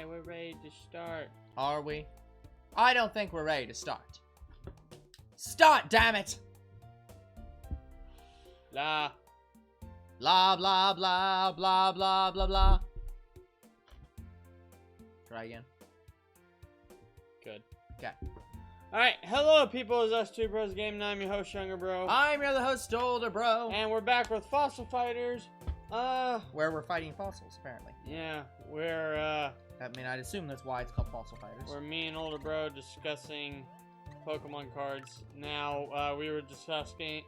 Okay, we're ready to start. Are we? I don't think we're ready to start. Start, damn it! La. Blah, blah, blah, blah, blah, blah, blah. Try again. Good. Okay. Alright, hello people, it's us two bros game, and I'm your host, Younger Bro. I'm your other host, Older Bro. And we're back with Fossil Fighters. Where we're fighting fossils, apparently. Yeah, we're, I mean, I'd assume that's why it's called Fossil Fighters. we're me and Older Bro discussing Pokemon cards. Now, we were discussing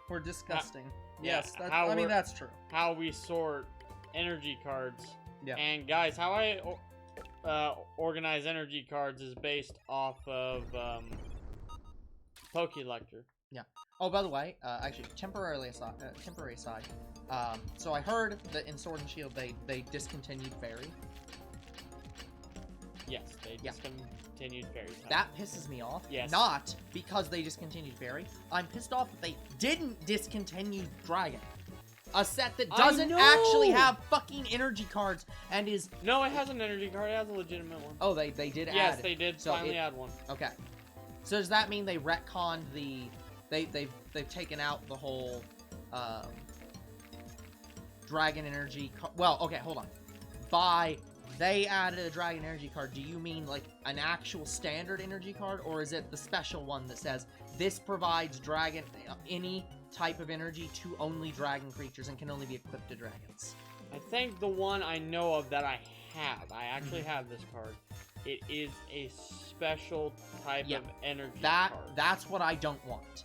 We're disgusting. yeah, Yes, that's, how I mean, we're- that's true. how we sort energy cards. Yeah. And guys, how I organize energy cards is based off of Pokelector. Oh, by the way, actually, temporary aside, so I heard that in Sword and Shield they discontinued Fairy. Yes, they Yeah. discontinued Fairy type. That pisses me off. Yes. Not because they discontinued Fairy. I'm pissed off that they didn't discontinue Dragon. A set that I doesn't know! actually have fucking energy cards and is... No, it has an energy card. It has a legitimate one. Oh, they did add Yes, it. they did So finally add one. Okay. So does that mean they retconned the... They've taken out the whole Dragon Energy card? Well, okay, hold on. By they added a Dragon Energy card, do you mean like an actual standard energy card, or is it the special one that says this provides dragon any type of energy to only dragon creatures and can only be equipped to dragons? I think the one I know of that I actually have this card. It is a special type Yeah. of energy That card. that's what I don't want.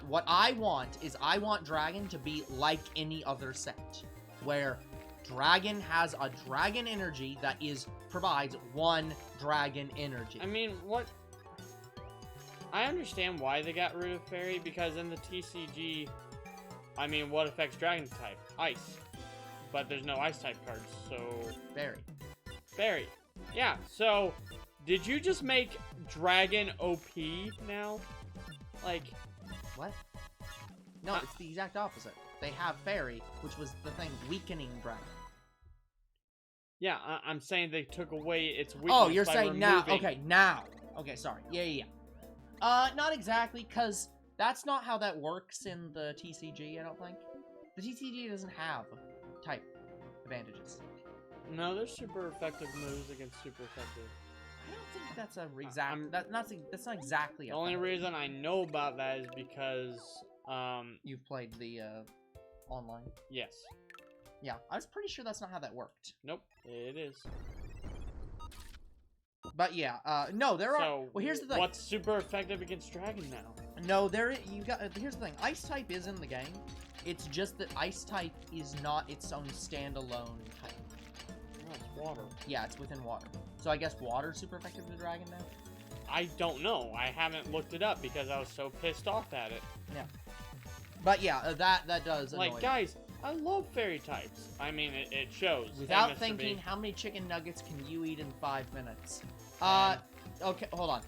What I want is I want Dragon to be like any other set, where Dragon has a Dragon energy that provides one Dragon energy. I mean, what? I understand why they got rid of Fairy, because in the TCG, I mean, what affects Dragon type? Ice. But there's no Ice type cards, so... Fairy. Fairy. Yeah, so, did you just make Dragon OP now? Like... What? No, it's the exact opposite. They have Fairy, which was the thing weakening Dragon. Yeah, I'm saying they took away its weakness. Oh, you're by saying now. removing- Okay, now. Okay, sorry. Yeah. Not exactly, because that's not how that works in the TCG, I don't think. The TCG doesn't have type advantages. No, there's super effective moves against super effective. I don't think that's a exact. That's not exactly. The only reason I know about that is because, you've played the online. yes. Yeah, I was pretty sure that's not how that worked. Nope, it is. But yeah, no, there are. So, Well, here's the thing. what's super effective against Dragon now? No, here's the thing. Ice type is in the game. It's just that Ice type is not its own standalone type. Oh, it's water. Yeah, it's within water. So I guess water's super effective to Dragon now? I don't know. I haven't looked it up because I was so pissed off at it. Yeah. But yeah, that does annoy Like, me. guys, I love fairy types. I mean, it shows. Hey, Without Mr. thinking, B. how many chicken nuggets can you eat in 5 minutes? Um, Okay, hold on.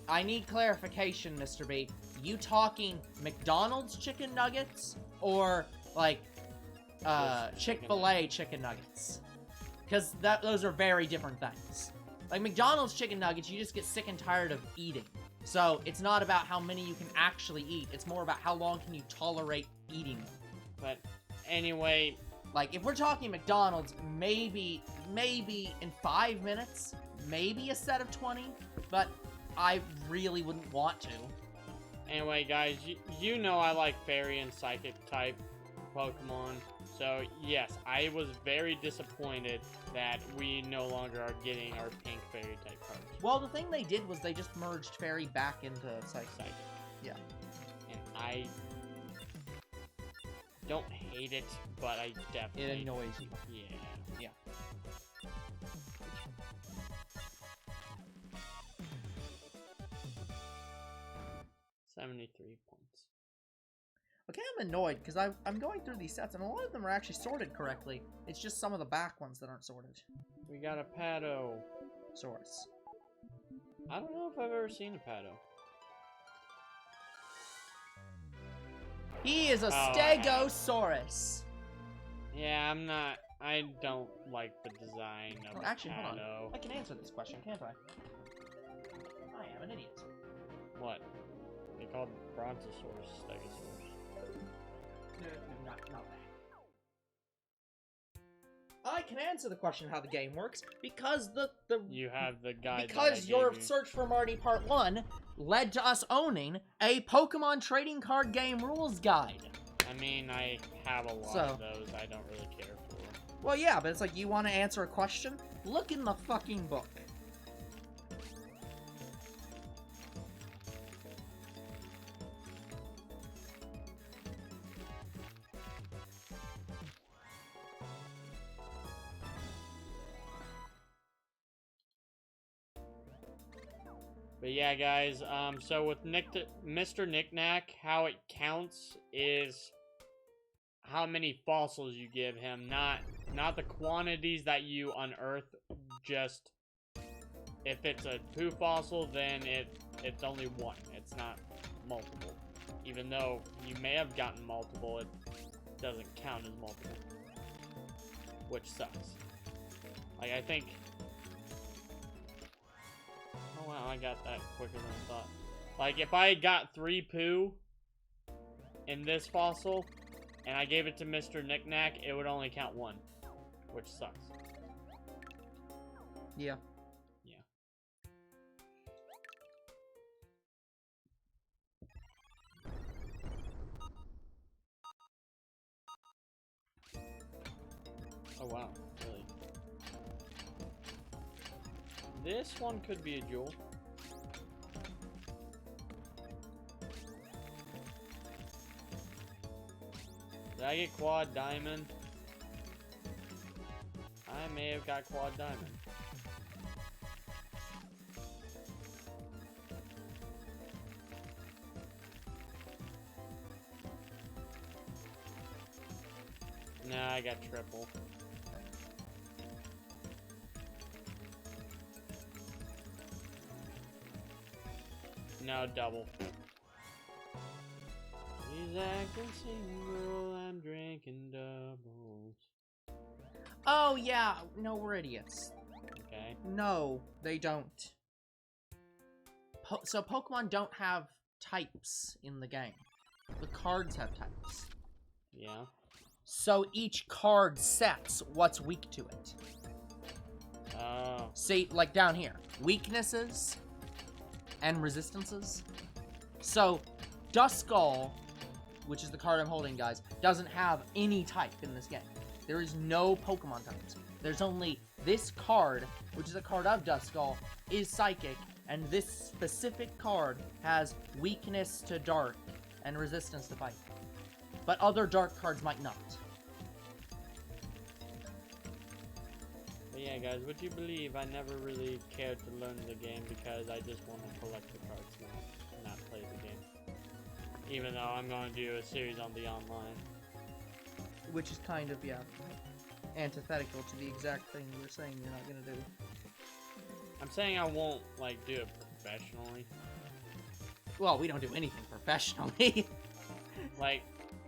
I need clarification, Mr. B. You talking McDonald's chicken nuggets or like Chick-fil-A chicken nuggets? Because those are very different things. Like McDonald's chicken nuggets, you just get sick and tired of eating. So it's not about how many you can actually eat. It's more about how long can you tolerate eating them. But anyway, Like, if we're talking McDonald's, maybe in 5 minutes, maybe a set of 20, but I really wouldn't want to. anyway, guys, you know I like fairy and psychic type Pokemon. So yes, I was very disappointed that we no longer are getting our pink fairy type cards. Well, the thing they did was they just merged Fairy back into Psychic. Psychic. Yeah. And I don't hate it, but I definitely... It annoys you. Yeah. Yeah. 73 points. Okay, I'm annoyed because I'm going through these sets and a lot of them are actually sorted correctly. It's just some of the back ones that aren't sorted. We got a Pado. Source. I don't know if I've ever seen a Pado. He is a Oh, Stegosaurus. Yeah, I'm not I don't like the design of Well, the actually, hold on. shadow. I can answer this question, can't I? I am an idiot. What? They called Brontosaurus Stegosaurus. No, not that. I can answer the question how the game works because You have the guide. because your search for Marty Part 1 led to us owning a Pokemon trading card game rules guide. I mean, I have a lot of those. I don't really care for. Well, yeah, but it's like, you want to answer a question? Look in the fucking book. But yeah, guys, so with Mr. Knickknack, how it counts is how many fossils you give him, not the quantities that you unearth. Just if it's a poo fossil, then it's only one. It's not multiple. Even though you may have gotten multiple, it doesn't count as multiple, which sucks. Like, I think... Oh wow, I got that quicker than I thought. Like, if I got 3 poo in this fossil, and I gave it to Mr. Knickknack, it would only count 1, which sucks. Yeah. Yeah. Oh wow, really? This one could be a jewel. Did I get quad diamond? I may have got quad diamond. Nah, I got triple. No, double. He's acting single, I'm drinking doubles. Oh, yeah. No, we're idiots. Okay. No, they don't. So Pokemon don't have types in the game. The cards have types. Yeah. So each card sets what's weak to it. Oh. See, like down here. Weaknesses and resistances. So, Duskull, which is the card I'm holding, guys, doesn't have any type in this game. There is no Pokemon types. There's only this card, which is a card of Duskull, is Psychic, and this specific card has weakness to Dark and resistance to Fight. But other Dark cards might not. But yeah, guys, would you believe I never really cared to learn the game because I just want to collect the cards, not play the game. Even though I'm going to do a series on the online. Which is kind of, yeah, antithetical to the exact thing you're saying you're not going to do. I'm saying I won't, like, do it professionally. Well, we don't do anything professionally. Like,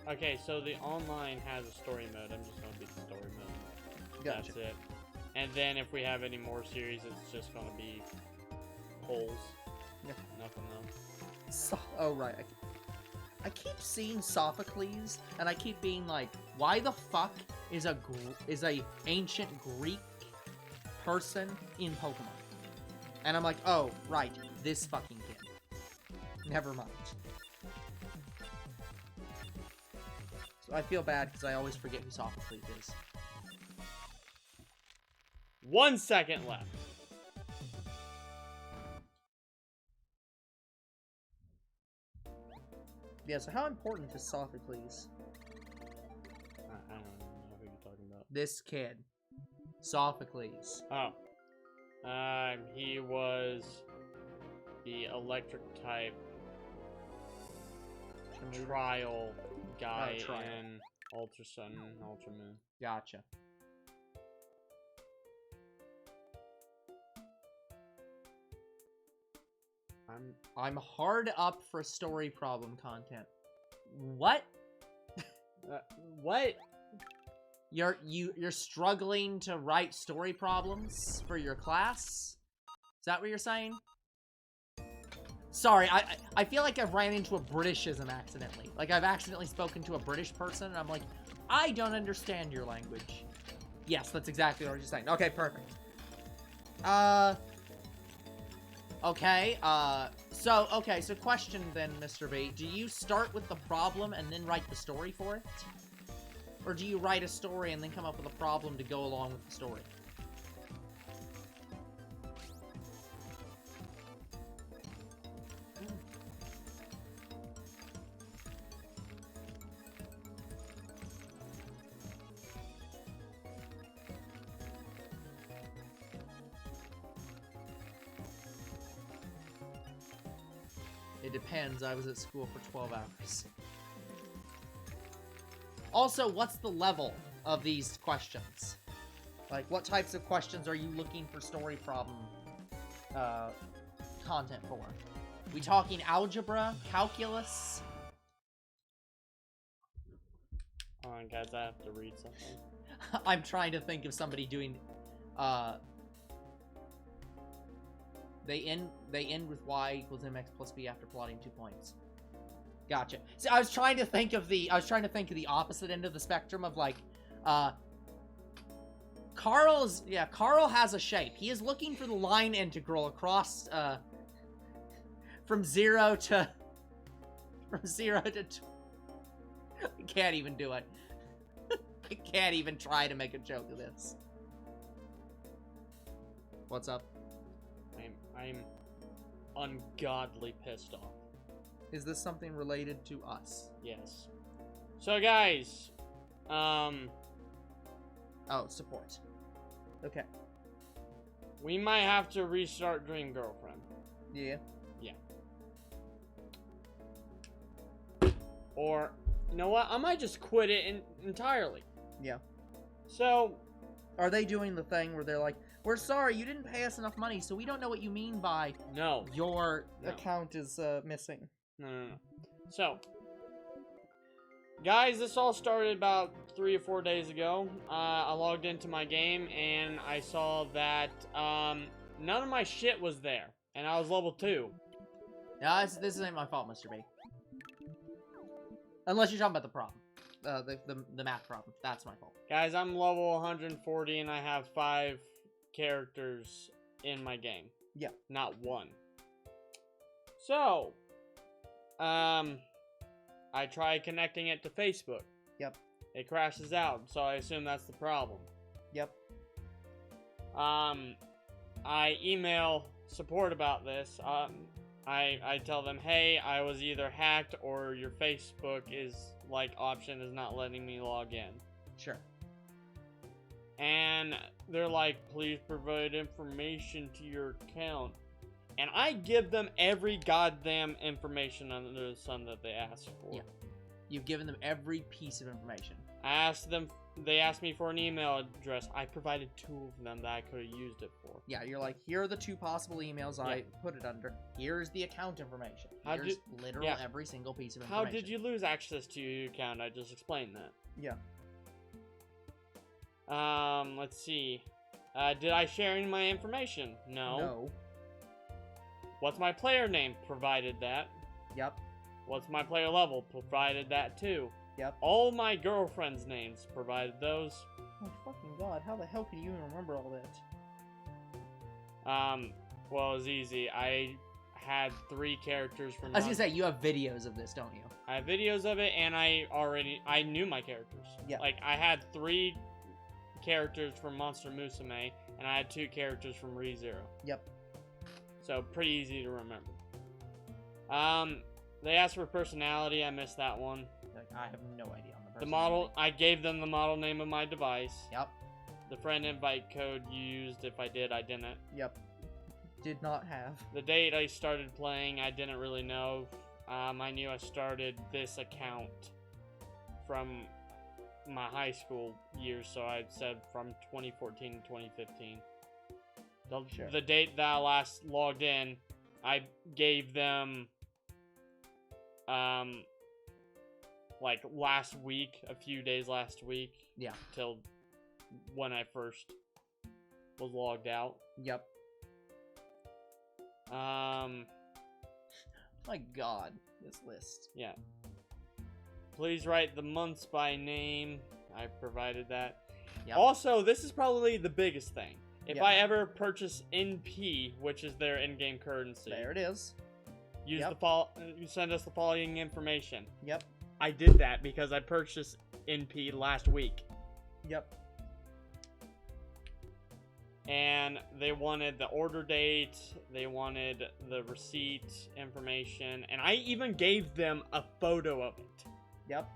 okay, so the online has a story mode. I'm just going to beat the story mode. Gotcha. That's it. And then if we have any more series, it's just going to be polls. Yeah. Nothing else. So, oh, right. I keep seeing Sophocles, and I keep being like, why the fuck is a ancient Greek person in Pokemon? And I'm like, oh, right, this fucking kid. Never mind. So I feel bad because I always forget who Sophocles is. 1 second left. Yeah, so how important is Sophocles? I don't know who you're talking about. This kid. Sophocles. Oh. He was the electric type trial guy in Ultra Sun and Ultra Moon. Gotcha. I'm hard up for story problem content. What? What? You're struggling to write story problems for your class? Is that what you're saying? Sorry, I feel like I've ran into a Britishism accidentally. Like, I've accidentally spoken to a British person, and I'm like, I don't understand your language. Yes, that's exactly what I was just saying. Okay, perfect. Okay, so question then, Mr. B. Do you start with the problem and then write the story for it? Or do you write a story and then come up with a problem to go along with the story? It depends. I was at school for 12 hours. Also, what's the level of these questions? Like, what types of questions are you looking for story problem content for? We talking algebra, calculus? Hold on, guys, I have to read something. I'm trying to think of somebody doing, They end with y equals mx plus b after plotting 2 points. Gotcha. See, I was trying to think of the opposite end of the spectrum of, like, Carl has a shape. He is looking for the line integral across, from 0 to I can't even do it. I can't even try to make a joke of this. What's up? I'm ungodly pissed off. Is this something related to us? Yes. So, guys, Oh, support. Okay. we might have to restart Dream Girlfriend. Yeah. Yeah. Or, you know what? I might just quit it entirely. Yeah. So, Are they doing the thing where they're like, we're sorry, you didn't pay us enough money, so we don't know what you mean by no. your No. account is missing? No. So, guys, this all started about 3 or 4 days ago. I logged into my game, and I saw that none of my shit was there. And I was level 2. No, this ain't my fault, Mr. B. Unless you're talking about the problem. The math problem. That's my fault. Guys, I'm level 140, and I have 5 characters in my game. Yeah. Not 1. So, I try connecting it to Facebook. Yep. It crashes out, so I assume that's the problem. Yep. I email support about this. I tell them, hey, I was either hacked or your Facebook option is not letting me log in. Sure. And they're like, please provide information to your account. And I give them every goddamn information under the sun that they asked for. Yeah. You've given them every piece of information. They asked me for an email address. I provided 2 of them that I could have used it for. Yeah, you're like, here are the 2 possible emails I put it under. Here's the account information. Here's literally every single piece of information. How did you lose access to your account? I just explained that. Yeah. Let's see. Did I share any of my information? No. No. What's my player name? Provided that. Yep. What's my player level? Provided that too. Yep. All my girlfriends' names, provided those. Oh, fucking God. How the hell can you even remember all that? Well, it was easy. I had 3 characters from... I was gonna say, you have videos of this, don't you? I have videos of it, and I knew my characters. Yeah. Like, I had 3 characters from Monster Musume, and I had 2 characters from ReZero. Yep. So, pretty easy to remember. They asked for personality. I missed that one. Like, I have no idea on the The model, I gave them the model name of my device. Yep. The friend invite code you used. If I did, I didn't. Yep. Did not have. The date I started playing, I didn't really know. I knew I started this account from my high school years, so I said from 2014 to 2015. Sure. The date that I last logged in, I gave them, like last week, a few days last week. Yeah. Till when I first was logged out. Yep. My God, this list. Yeah. Please write the months by name. I provided that. Yep. Also, this is probably the biggest thing. If Yep. I ever purchase NP, which is their in-game currency, There it is. use Yep. you send us the following information. Yep. I did that because I purchased NP last week. Yep. And they wanted the order date, they wanted the receipt information, and I even gave them a photo of it. Yep.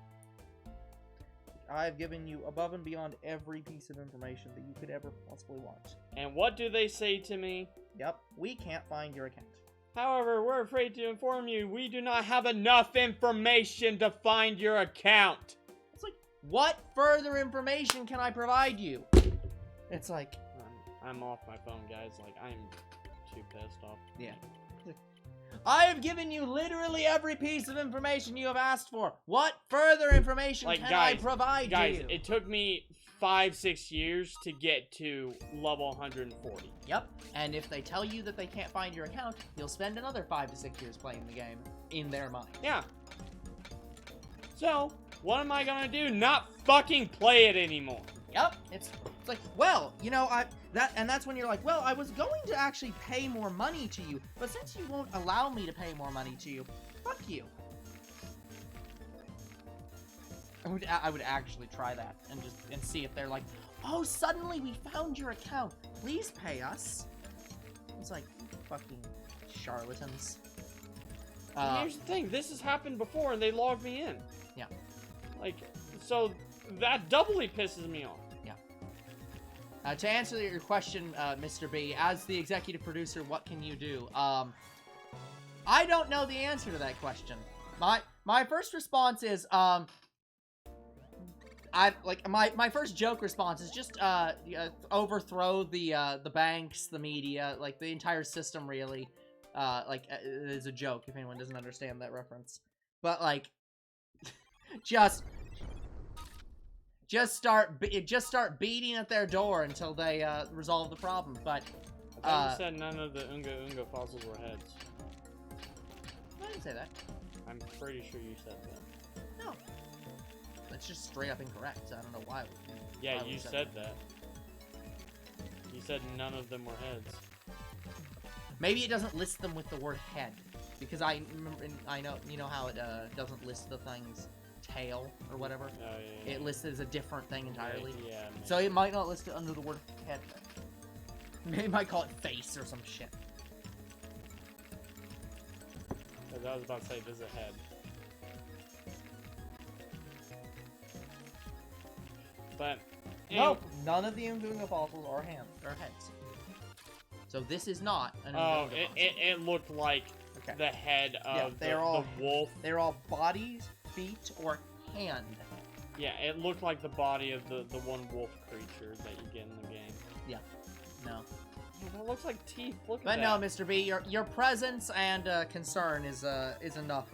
I've given you above and beyond every piece of information that you could ever possibly want. And what do they say to me? Yep. We can't find your account. However, we're afraid to inform you we do not have enough information to find your account. It's like, what further information can I provide you? It's like, I'm off my phone, guys. Like, I'm too pissed off. yeah. I have given you literally every piece of information you have asked for. What further information Like, can guys, I provide Guys, you? it took me 5-6 years to get to level 140. Yep. And if they tell you that they can't find your account, you'll spend another 5 to 6 years playing the game in their mind. Yeah. So, what am I gonna do? Not fucking play it anymore. Yep. It's like, well, you know, that's when you're like, well, I was going to actually pay more money to you, but since you won't allow me to pay more money to you, fuck you. I would actually try that and see if they're like, oh, suddenly we found your account. Please pay us. It's like, fucking charlatans. And here's the thing, this has happened before and they logged me in. Yeah. Like, so that doubly pisses me off. Yeah. To answer your question, Mr. B, as the executive producer, what can you do? I don't know the answer to that question. My first response is, my first joke response is just overthrow the banks, the media, like the entire system really. It is a joke if anyone doesn't understand that reference. But like just start beating at their door until they resolve the problem. But I thought you said none of the Unga fossils were heads. I didn't say that. I'm pretty sure you said that. No. That's just straight up incorrect. I don't know why. Yeah, you said that. You said none of them were heads. Maybe it doesn't list them with the word head, because I know, you know how it doesn't list the thing's tail or whatever. Oh, yeah. It lists it as a different thing entirely. Yeah. So it might not list it under the word head. Maybe it might call it face or some shit. Because I was about to say this is a head. But Nope, none of the Unga fossils are heads. So this is not an Unga fossil. it looked like the head of the wolf. They're all bodies, feet, or hand. Yeah, it looked like the body of the one wolf creature that you get in the game. Yeah. No. Yeah, that looks like teeth. Look at But that. no, Mr. B, your presence and concern is enough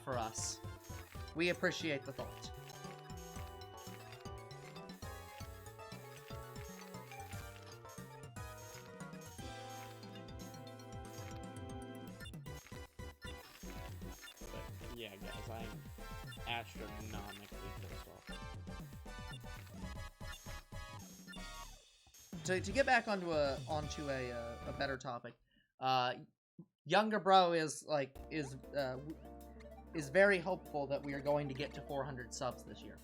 for us. We appreciate the thought. But yeah, guys, I'm astronomically pissed off. To get back onto a better topic, Younger Bro is very hopeful that we are going to get to 400 subs this year,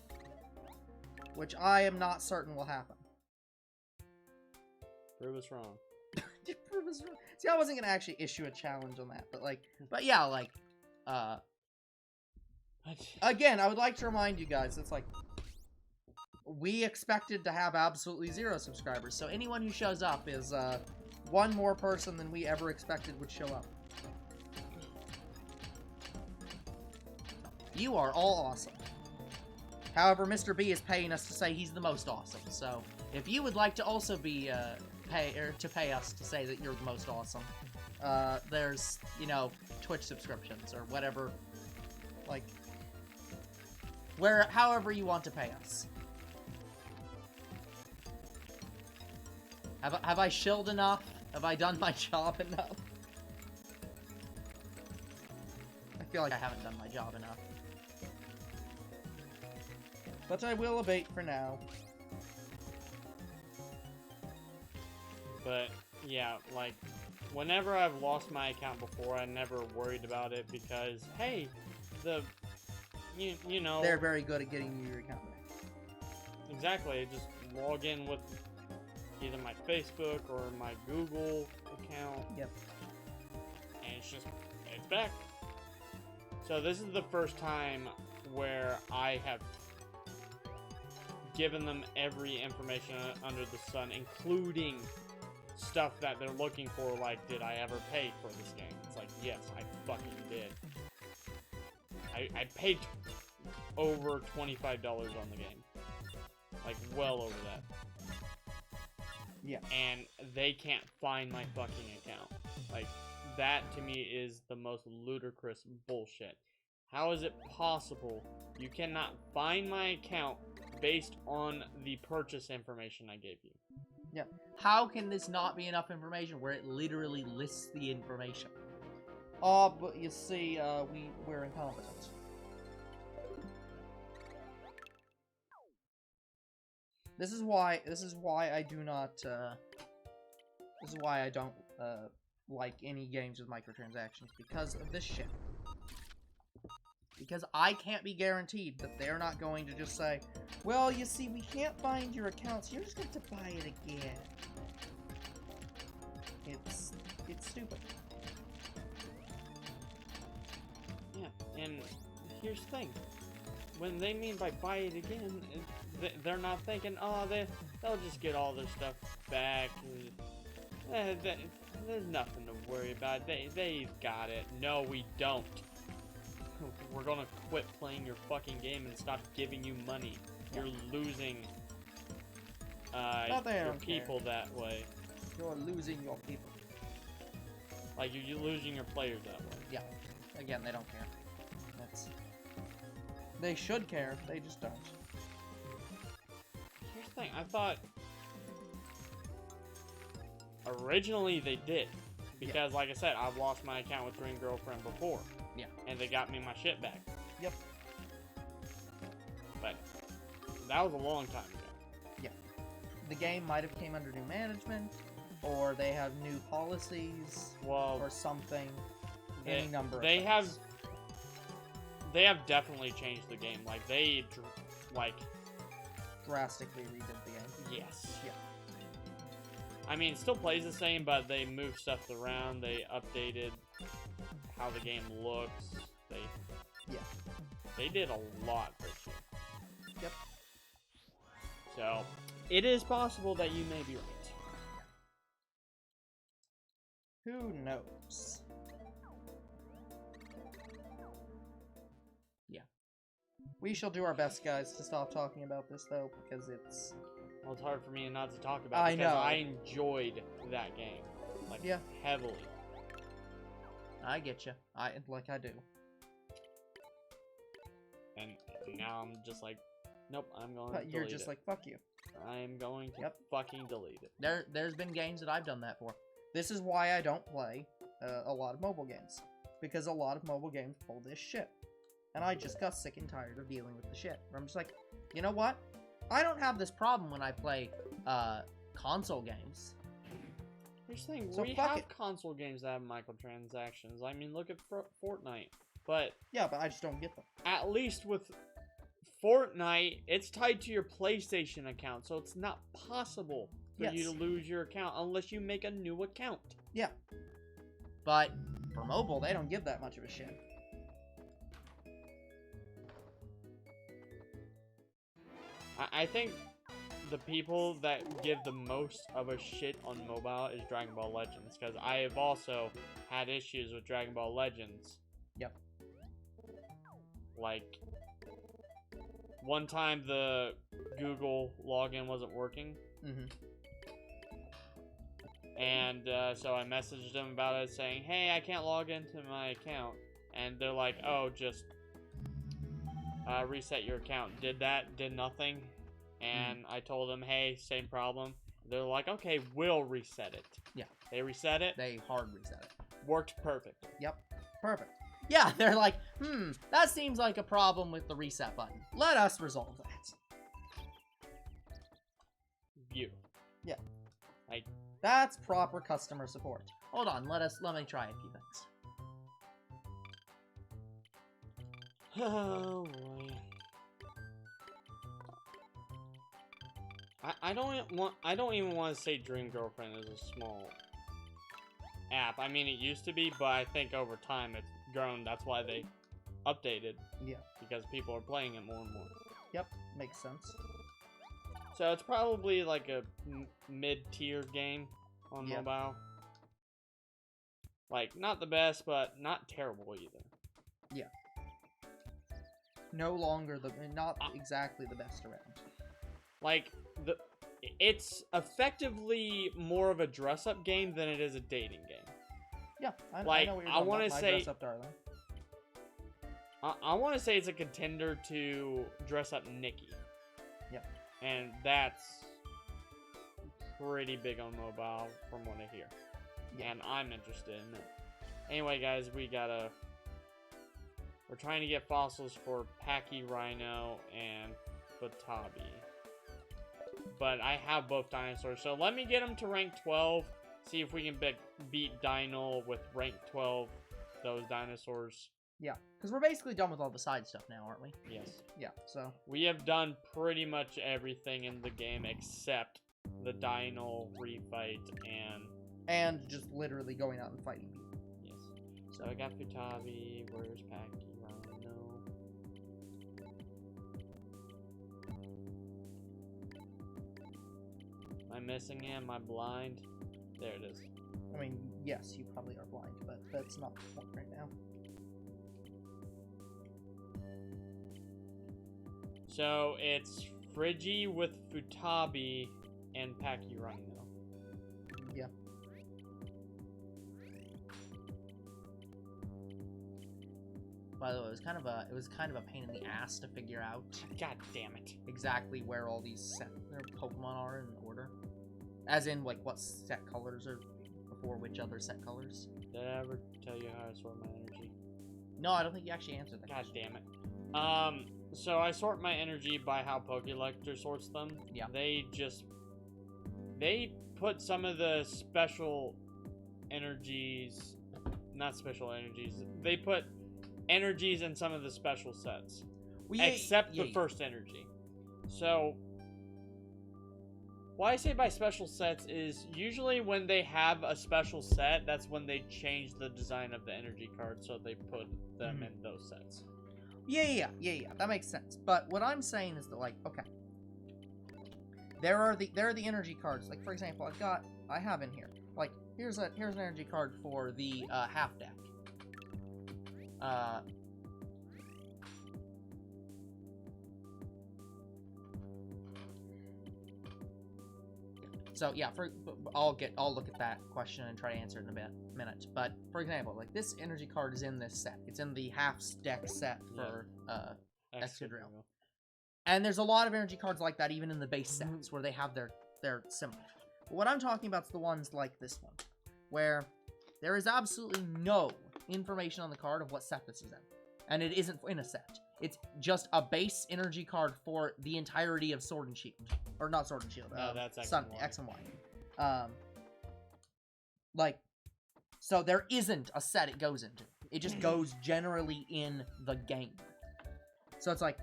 which I am not certain will happen. Prove us wrong. Prove us wrong. See, I wasn't gonna actually issue a challenge on that, but yeah, like, again, I would like to remind you guys, it's like, we expected to have absolutely 0 subscribers, so anyone who shows up is one more person than we ever expected would show up. You are all awesome. However, Mr. B is paying us to say he's the most awesome, so if you would like to also be pay us to say that you're the most awesome, there's, you know, Twitch subscriptions or whatever, like, however you want to pay us. Have I shilled enough? Have I done my job enough? I feel like I haven't done my job enough. But I will abate for now. But, yeah, like, whenever I've lost my account before, I never worried about it because, hey, you know... They're very good at getting you your account back. Exactly, just log in with either my Facebook or my Google account. Yep. And it's back. So this is the first time where I have given them every information under the sun, including stuff that they're looking for, like, did I ever pay for this game? It's like, yes, I fucking did. I paid over $25 on the game. Like, well over that. Yeah. And they can't find my fucking account. Like, that to me is the most ludicrous bullshit. How is it possible you cannot find my account based on the purchase information I gave you? Yeah. How can this not be enough information where it literally lists the information? But you see, we're incompetent. This is why I do not, this is why I don't, like any games with microtransactions, because of this shit. Because I can't be guaranteed that they're not going to just say, well, you see, we can't find your account, so you're just going to buy it again. It's stupid. Yeah, and here's the thing. When they mean by buy it again, they're not thinking, oh, they'll just get all their stuff back. There's nothing to worry about. They've got it. No, we don't. We're gonna quit playing your fucking game and stop giving you money. You're losing your people that way. You're losing your people. Like, you're losing your players that way. Yeah. Again, they don't care. They should care, they just don't. Here's the thing, I thought originally they did. Because, like I said, I've lost my account with Dream Girlfriend before. Yeah. And they got me my shit back. Yep. But that was a long time ago. Yeah. The game might have came under new management, or they have new policies, or something. Any number of things. They have definitely changed the game. Like, they, drastically redid the game. Yes. Yeah. I mean, it still plays the same, but they moved stuff around. They updated how the game looks. They did a lot this year. Yep. So, it is possible that you may be right. Who knows? Yeah. We shall do our best, guys, to stop talking about this, though, because it's... Well, it's hard for me not to talk about it because I enjoyed that game. Like, heavily. I get you. I do. And now I'm just like, nope, I'm going to delete it. You're just like, fuck you. I'm going to fucking delete it. There's been games that I've done that for. This is why I don't play a lot of mobile games. Because a lot of mobile games pull this shit. And I just got sick and tired of dealing with the shit. Where I'm just like, you know what? I don't have this problem when I play console games. Here's the thing, we have console games that have microtransactions. I mean, look at Fortnite. But yeah, but I just don't get them. At least with Fortnite, it's tied to your PlayStation account, so it's not possible for you to lose your account unless you make a new account. Yeah. But for mobile, they don't give that much of a shit. I think the people that give the most of a shit on mobile is Dragon Ball Legends, because I have also had issues with Dragon Ball Legends. Yep. Like, one time the Google login wasn't working. Mm-hmm. And so I messaged them about it saying, hey, I can't log into my account. And they're like, oh, just reset your account. Did nothing. And I told them, hey, same problem. They're like, okay, we'll reset it. Yeah. They reset it. They hard reset it. Worked perfect. Yep. Perfect. Yeah, they're like, that seems like a problem with the reset button. Let us resolve that. Beautiful. Yeah. Like, that's proper customer support. Hold on, let me try a few things. Oh boy. I don't even want to say Dream Girlfriend is a small app. I mean, it used to be, but I think over time it's grown. That's why they updated. Yeah. Because people are playing it more and more. Yep, makes sense. So it's probably like a mid-tier game on mobile. Like, not the best, but not terrible either. Yeah. No longer not exactly the best around. Like, it's effectively more of a dress-up game than it is a dating game. Yeah, I know what you're talking about. My dress-up darling. I want to say it's a contender to Dress Up Nikki. Yeah. And that's pretty big on mobile from what I hear. Yeah. And I'm interested in it. Anyway, guys, we're trying to get fossils for Packy Rhino and Fatabi. But I have both dinosaurs, so let me get them to rank 12. See if we can beat Dino with rank 12, those dinosaurs. Yeah, because we're basically done with all the side stuff now, aren't we? Yes. Yeah, so. We have done pretty much everything in the game except the Dino refight and just literally going out and fighting people. Yes. So I got Futabi. Where's Packy Rhino? Am I missing him? Am I blind? There it is. I mean, yes, you probably are blind, but that's not the point right now. So it's Frigi with Futabi and Packy Rhino. Yeah. By the way, it was kind of a pain in the ass to figure out. God damn it! Exactly where all these their Pokemon are in order, as in like what set colors are before which other set colors. Did I ever tell you how I sort my energy? No, I don't think you actually answered that. God damn it. So I sort my energy by how Pokélector sorts them. Yeah. They put some of the special energies, not special energies. They put energies in some of the special sets, except the first energy. So what I say by special sets is usually when they have a special set, that's when they change the design of the energy card, so they put them in those sets. Yeah, that makes sense. But what I'm saying is that, like, okay, there are the energy cards. Like, for example, I have in here, like, here's an energy card for the half deck. So yeah, I'll look at that question and try to answer it in a minute. But for example, like this energy card is in this set. It's in the half deck set for Excadrill. And there's a lot of energy cards like that even in the base sets where they have their symbol. But what I'm talking about is the ones like this one, where there is absolutely no information on the card of what set this is in. And it isn't in a set. It's just a base energy card for the entirety of Sword and Shield. Or not Sword and Shield. No, that's X and Y. Like, so there isn't a set it goes into. It just goes generally in the game. So it's like,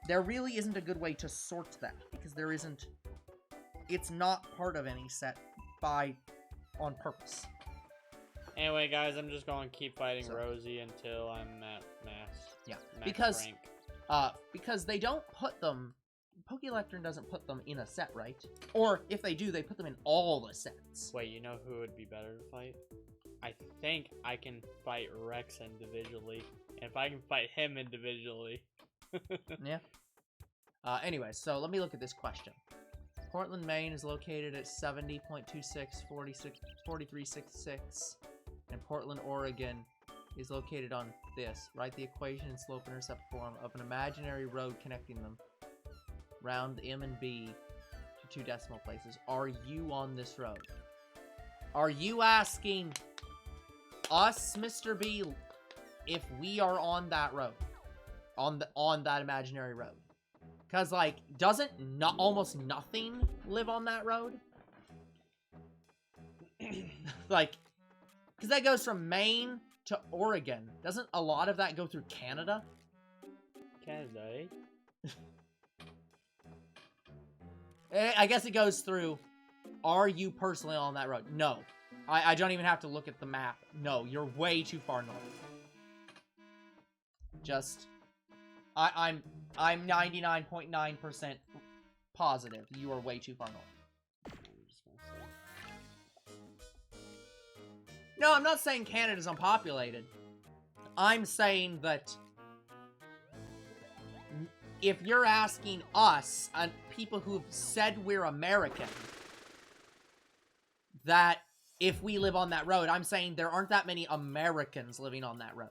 there really isn't a good way to sort that. Because there isn't... It's not part of any set on purpose. Anyway, guys, I'm just going to keep fighting Rosie until I'm at max. Yeah, rank. because they don't put them... Pokélector doesn't put them in a set, right? Or, if they do, they put them in all the sets. Wait, you know who would be better to fight? I think I can fight Rex individually. And if I can fight him individually... Yeah. Anyway, so let me look at this question. Portland, Maine is located at 70.26, 4366. And Portland, Oregon is located on this. Write the equation in slope-intercept form of an imaginary road connecting them. Round M and B to 2 decimal places. Are you on this road? Are you asking us, Mr. B, if we are on that road? On that imaginary road? Because, like, doesn't almost nothing live on that road? Like, because that goes from Maine to Oregon. Doesn't a lot of that go through Canada? Canada, I guess it goes through... Are you personally on that road? No. I don't even have to look at the map. No, you're way too far north. Just... I'm 99.9% positive you are way too far north. No, I'm not saying Canada's unpopulated. I'm saying that if you're asking us, people who've said we're American, that if we live on that road, I'm saying there aren't that many Americans living on that road.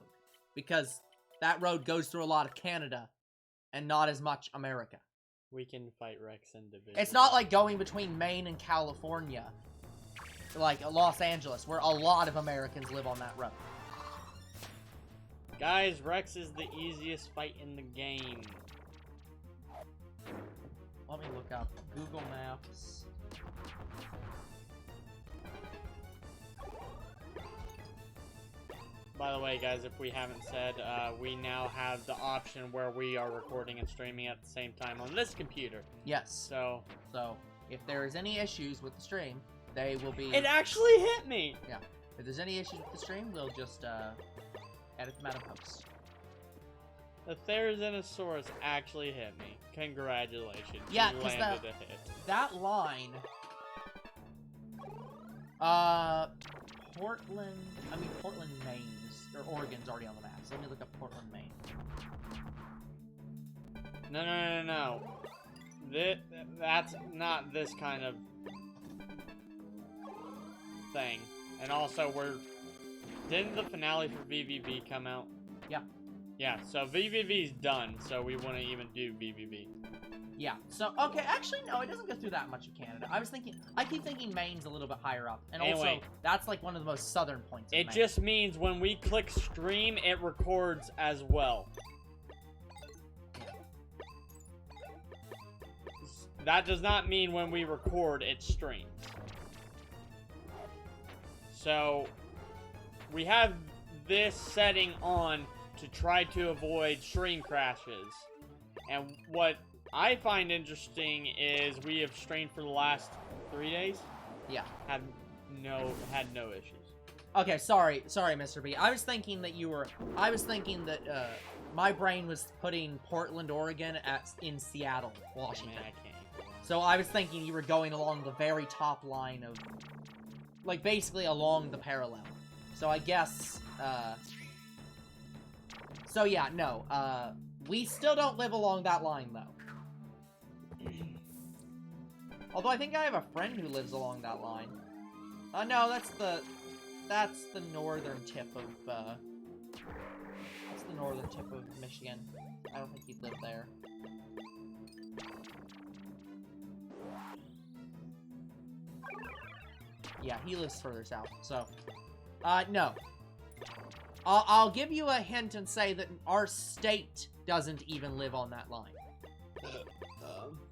Because that road goes through a lot of Canada and not as much America. We can fight Rex individually. It's not like going between Maine and California, like Los Angeles, where a lot of Americans live on that road. Guys, Rex is the easiest fight in the game. Let me look up Google Maps. By the way, guys, if we haven't said, we now have the option where we are recording and streaming at the same time on this computer. Yes. So if there is any issues with the stream, they will be... It actually hit me! Yeah. If there's any issues with the stream, we'll just, edit them out of post. The Therizinosaurus actually hit me. Congratulations. Yeah, you because landed a hit. that line... Portland, Maine, or Oregon's already on the map, so let me look up Portland, Maine. No. That's not this kind of thing. And also, didn't the finale for VVV come out? Yeah. Yeah, so VVV's done, so we wouldn't even do VVV. Yeah, so, okay, actually, no, it doesn't go through that much of Canada. I keep thinking Maine's a little bit higher up. And anyway, also, that's like one of the most southern points of It Maine. just means when we click stream, it records as well. That does not mean when we record, it streams. So, we have this setting on to try to avoid stream crashes. And what I find interesting is we have streamed for the last 3 days. Yeah. Had no issues. Okay, sorry, Mr. B. I was thinking that my brain was putting Portland, Oregon in Seattle, Washington. Man, I can't. So I was thinking you were going along the very top line of, like, basically along the parallel. So I guess, so yeah, no, we still don't live along that line, though. Although I think I have a friend who lives along that line. No, that's the northern tip of, that's the northern tip of Michigan. I don't think he'd live there. Yeah, he lives further south, so, no. I'll give you a hint and say that our state doesn't even live on that line.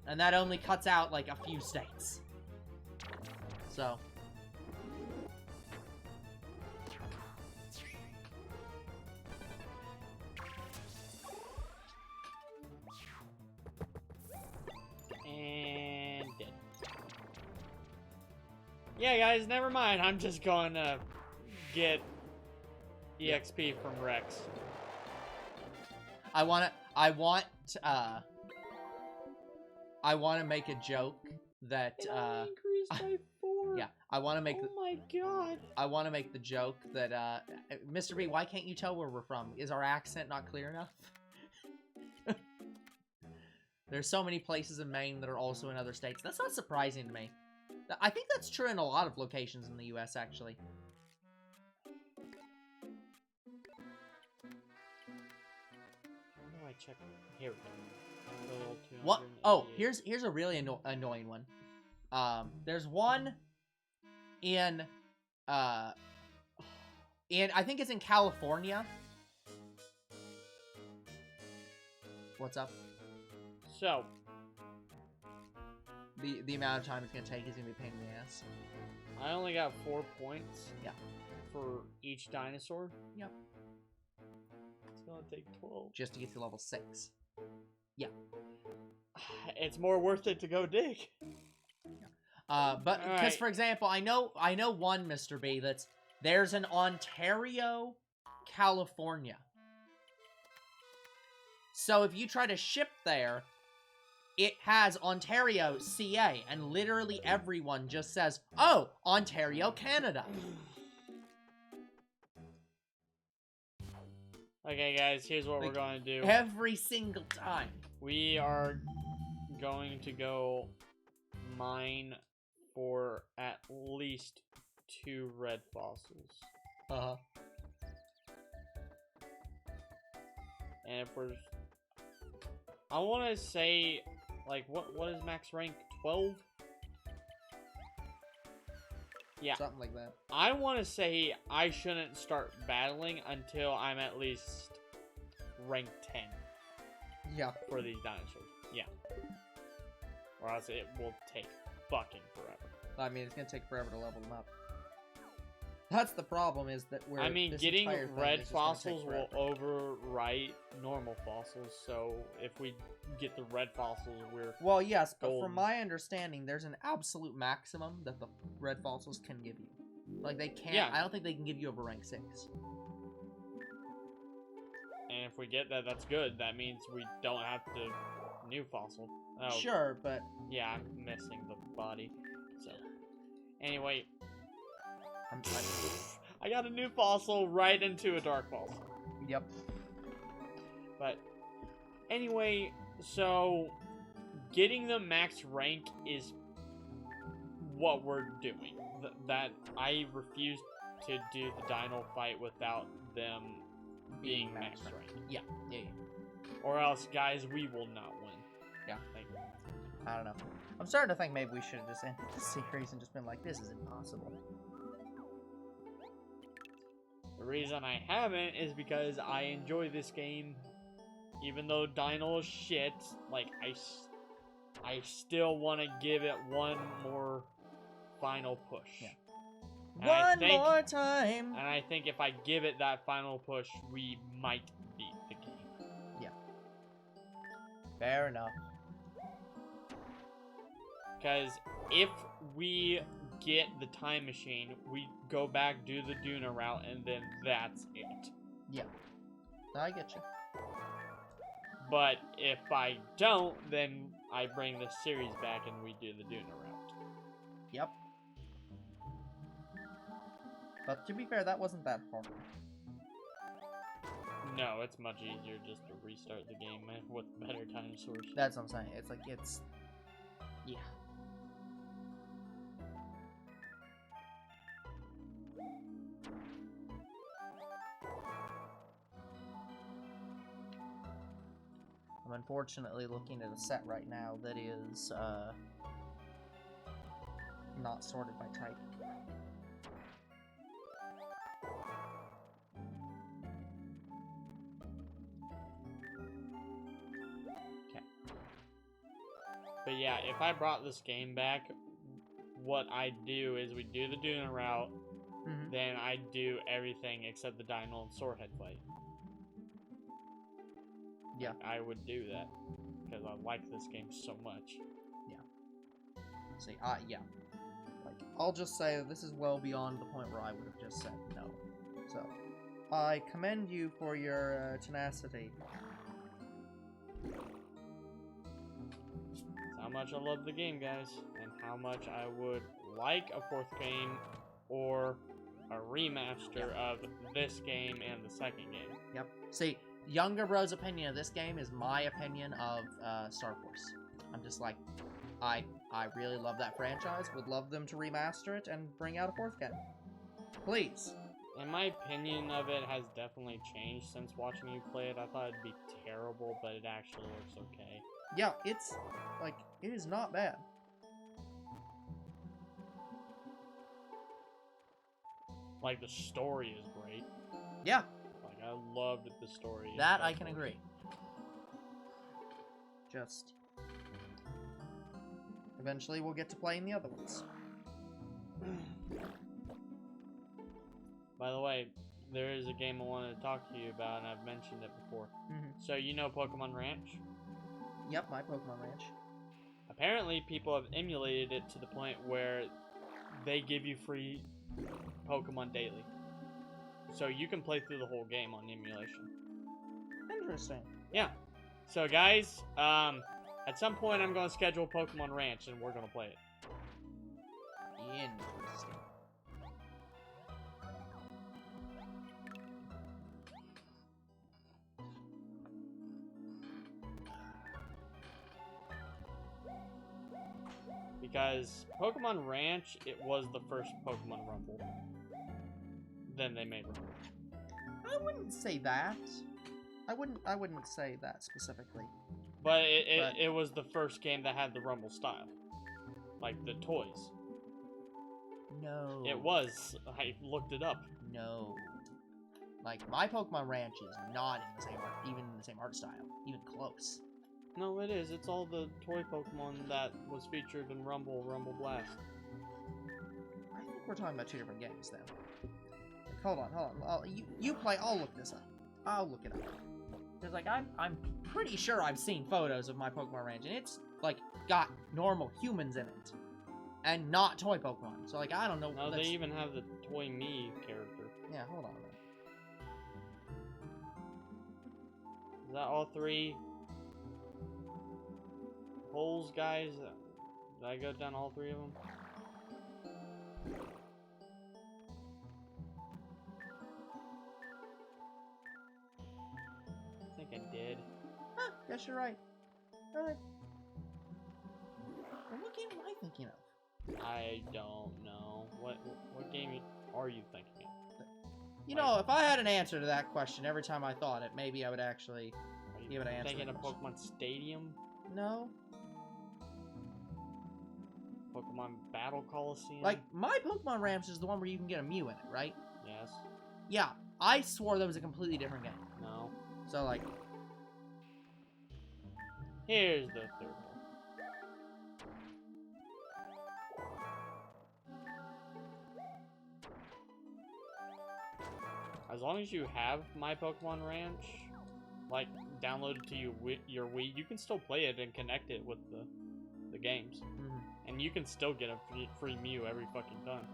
And that only cuts out, like, a few states. So. And dead. Yeah, guys, never mind. I'm just going to get EXP from Rex. I want to make a joke that, increased by 4. Yeah, I want to make Oh my god. I want to make the joke that, Mr. B, why can't you tell where we're from? Is our accent not clear enough? There's so many places in Maine that are also in other states. That's not surprising to me. I think that's true in a lot of locations in the US, actually. check. Here we go. Level What? Oh, 288. here's a really annoying one. There's one in I think it's in California. What's up? So, The amount of time it's gonna take is gonna be a pain in the ass. I only got 4 points. Yeah. For each dinosaur. Yep. It's gonna take 12. Just to get to level 6. Yeah. It's more worth it to go dig. But because Alright. for example, I know one Mr. B there's an Ontario, California. So if you try to ship there, it has Ontario, CA, and literally everyone just says, "Oh, Ontario, Canada." Okay, guys, here's what we're going to do. Every single time. We are going to go mine for at least 2 red fossils. Uh-huh. And if we're... I want to say, like, what is max rank? 12? Yeah. Something like that. I want to say I shouldn't start battling until I'm at least rank 10 Yeah. for these dinosaurs. Yeah. Or else it will take fucking forever. I mean, it's gonna take forever to level them up. That's the problem, is that we're... I mean, this getting entire thing red is just gonna take fossils will forever. overwrite normal fossils, so if we get the red fossils, we're... Well, yes, but golden. from my understanding, there's an absolute maximum that the red fossils can give you. Like, they can't... Yeah. I don't think they can give you over rank 6. And if we get that, that's good. That means we don't have to new fossil. Oh, Sure, but... yeah, I'm missing the body. So, anyway, I got a new fossil right into a dark fossil. Yep. But anyway, so getting the max rank is what we're doing. That I refuse to do the dino fight without them being max rank. Yeah. Or else, guys, we will not win. Yeah. Like, I don't know. I'm starting to think maybe we should have just ended the series and just been like, this is impossible. the reason I haven't is because I enjoy this game. Even though Dino is shit, like, I still want to give it one more final push. Yeah. And One more time! And I think if I give it that final push, we might beat the game. Yeah. Fair enough. Because if we get the time machine, we go back, do the Duna route, and then that's it. Yeah. I get you. But if I don't, then I bring the series back and we do the Duna route. Yep. But to be fair, that wasn't that hard. No, it's much easier just to restart the game with better dinosaurs. That's what I'm saying. It's like, it's... Yeah. I'm unfortunately looking at a set right now that is, not sorted by type. But yeah, if I brought this game back, what I do is we do the Duna route, then I do everything except the Dino and Swordhead fight. Yeah. I would do that, because I like this game so much. Yeah. See, yeah. Like, I'll just say that this is well beyond the point where I would have just said no. So, I commend you for your tenacity. How much I love the game, guys, and how much I would like a 4th game or a remaster of this game and the second game. Yep. See, Younger Bro's opinion of this game is my opinion of Star Force. I'm just like, I really love that franchise, would love them to remaster it and bring out a 4th game. Please. In my opinion of it has definitely changed since watching you play it. I thought it'd be terrible, but it actually looks okay. Yeah, it's, like, it is not bad. Like, the story is great. Yeah. Like, I loved the story. That I can agree. Just... eventually we'll get to playing the other ones. By the way, there is a game I wanted to talk to you about, and I've mentioned it before. So, you know Pokemon Ranch? Yep, my Pokemon Ranch. Apparently, people have emulated it to the point where they give you free Pokemon daily. So you can play through the whole game on emulation. Interesting. Yeah. So guys, at some point I'm going to schedule Pokemon Ranch and we're going to play it. Interesting. Because Pokemon Ranch, it was the first Pokemon Rumble. Then they made Rumble. I wouldn't say that. I wouldn't say that specifically. But it was the first game that had the Rumble style. Like the toys. No. It was. I looked it up. No. Like, my Pokemon Ranch is not in the same art, even in the same art style. Even close. No, it is. It's all the toy Pokemon that was featured in Rumble Blast. I think we're talking about two different games, then. Like, hold on. You play, I'll look this up. I'll look it up. Because, like, I'm pretty sure I've seen photos of my Pokemon Ranch, and it's, like, got normal humans in it. And not toy Pokemon. So, like, I don't know. No, they even have the Toy Me character. Yeah, hold on a minute. Is that all three holes, guys? Did I go down all three of them? I think I did. Huh, guess you're right. Alright. Well, what game am I thinking of? I don't know. What game are you thinking of? You know, if I had an answer to that question every time I thought it, maybe I would actually be able to answer Thinking the of question. Pokemon Stadium? No. Pokemon Battle Coliseum? Like, my Pokemon Ranch is the one where you can get a Mew in it, right? Yes. Yeah, I swore that was a completely different game. No. So, like... Here's the third one. As long as you have My Pokemon Ranch, like, downloaded to your Wii, you can still play it and connect it with the games. Mm-hmm. And you can still get a free Mew every fucking time.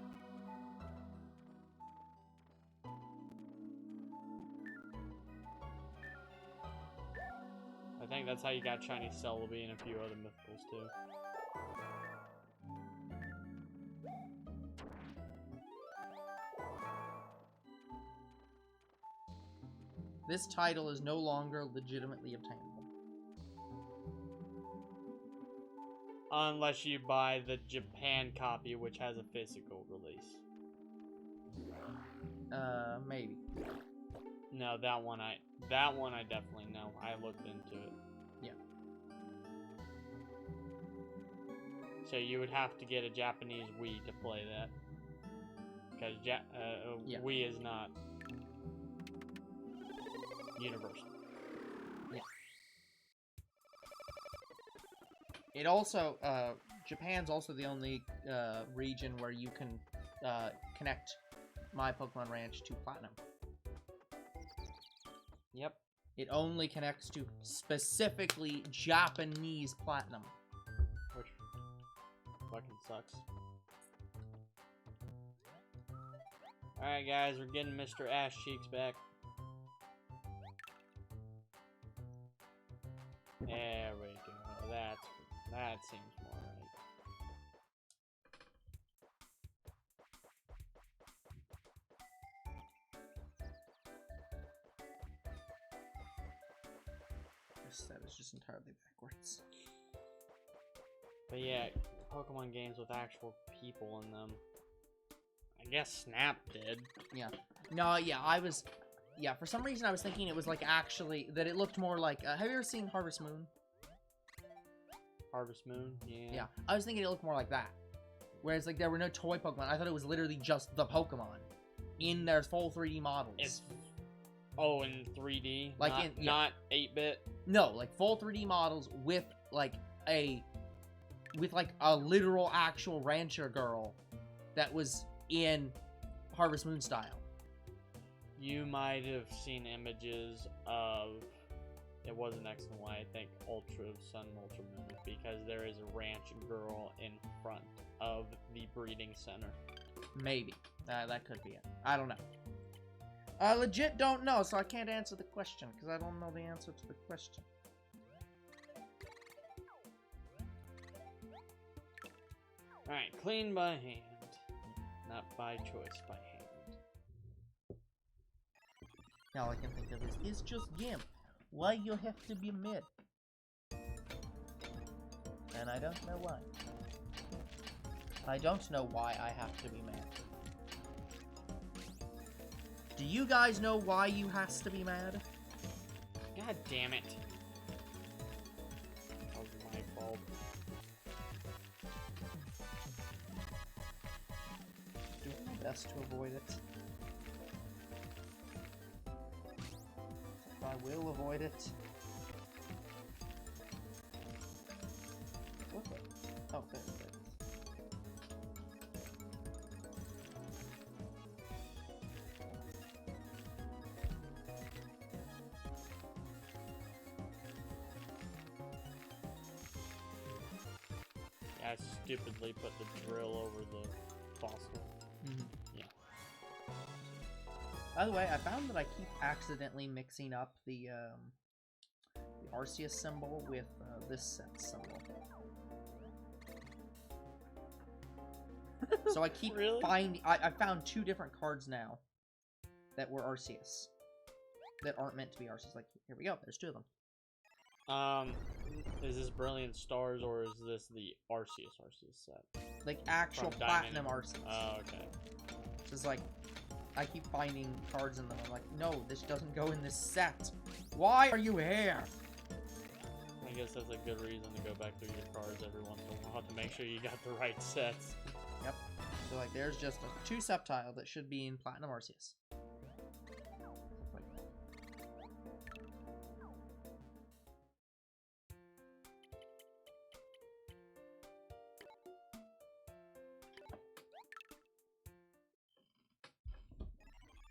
I think that's how you got Chinese Celebi and a few other mythicals too. This title is no longer legitimately obtainable. Unless you buy the Japan copy, which has a physical release. Maybe. No, that one I definitely know. I looked into it. Yeah. So you would have to get a Japanese Wii to play that. Because Yeah. Wii is not universal. Yeah. It also, Japan's also the only region where you can connect My Pokemon Ranch to Platinum. Yep. It only connects to specifically Japanese Platinum. Which fucking sucks. Alright guys, we're getting Mr. Ash Cheeks back. There we go. That seems more right. That is just entirely backwards. But yeah, Pokemon games with actual people in them. I guess Snap did. Yeah. No, yeah, I was... Yeah, for some reason I was thinking it was, like, actually... That it looked more like... have you ever seen Harvest Moon? Harvest Moon? Yeah. Yeah, I was thinking it looked more like that. Whereas, like, there were no toy Pokemon. I thought it was literally just the Pokemon in their full 3D models. It's... Oh, in 3D? Like, not 8-bit? No, like, full 3D models with, like, a literal actual rancher girl that was in Harvest Moon style. You might have seen images of... It wasn't X and Y, I think Ultra Sun and Ultra Moon, because there is a ranch girl in front of the breeding center. Maybe. That could be it. I don't know. I legit don't know, so I can't answer the question, because I don't know the answer to the question. Alright, clean by hand. Not by choice, by hand. All I can think of is, it's just Gimp. Why you have to be mid? And I don't know why. I don't know why I have to be mad. Do you guys know why you has to be mad? God damn it. That was my fault. Doing my best to avoid it. I will avoid it. What the? Oh, there it is. Yeah, I stupidly put the drill over the fossil. Mm-hmm. Yeah. By the way, I found that I keep accidentally mixing up the Arceus symbol with this set symbol. So I keep Really? finding... I found 2 different cards now that were Arceus. That aren't meant to be Arceus. Like, here we go. There's 2 of them. Is this Brilliant Stars or is this the Arceus set? Like, actual From Platinum Diamond. Arceus. Oh, okay. So it's like... I keep finding cards in them. I'm like, no, this doesn't go in this set. Why are you here? I guess that's a good reason to go back through your cards every once in a while to make sure you got the right sets. Yep. So, like, there's just a 2 Sceptile that should be in Platinum Arceus.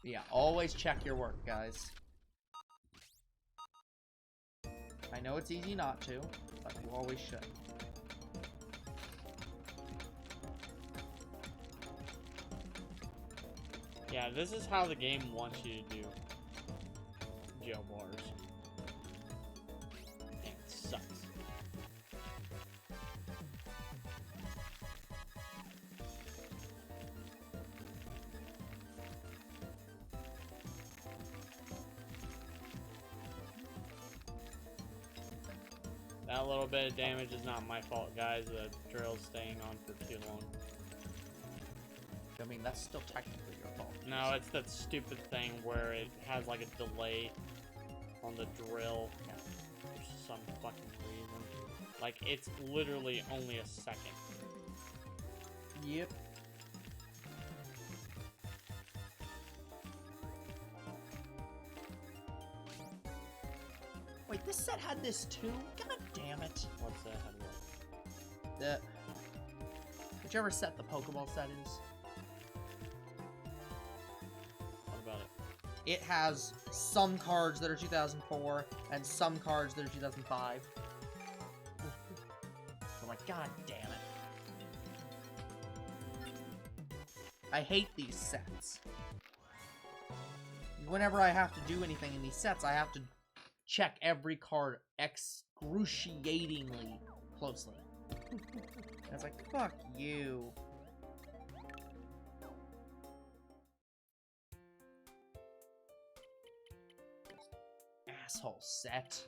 Yeah, always check your work, guys. I know it's easy not to, but you always should. Yeah, this is how the game wants you to do jail bars. And it sucks. That little bit of damage is not my fault, guys. The drill's staying on for too long. I mean, that's still technically your fault. No, it's that stupid thing where it has like a delay on the drill for some fucking reason. Like, it's literally only a second. Yep. Wait, this set had this too? God damn it. What's that? How do The... Whichever set the Pokeball set is. What about it? It has some cards that are 2004 and some cards that are 2005. I'm like, god damn it. I hate these sets. Whenever I have to do anything in these sets, I have to check every card excruciatingly closely. And it's like, fuck you. Asshole set.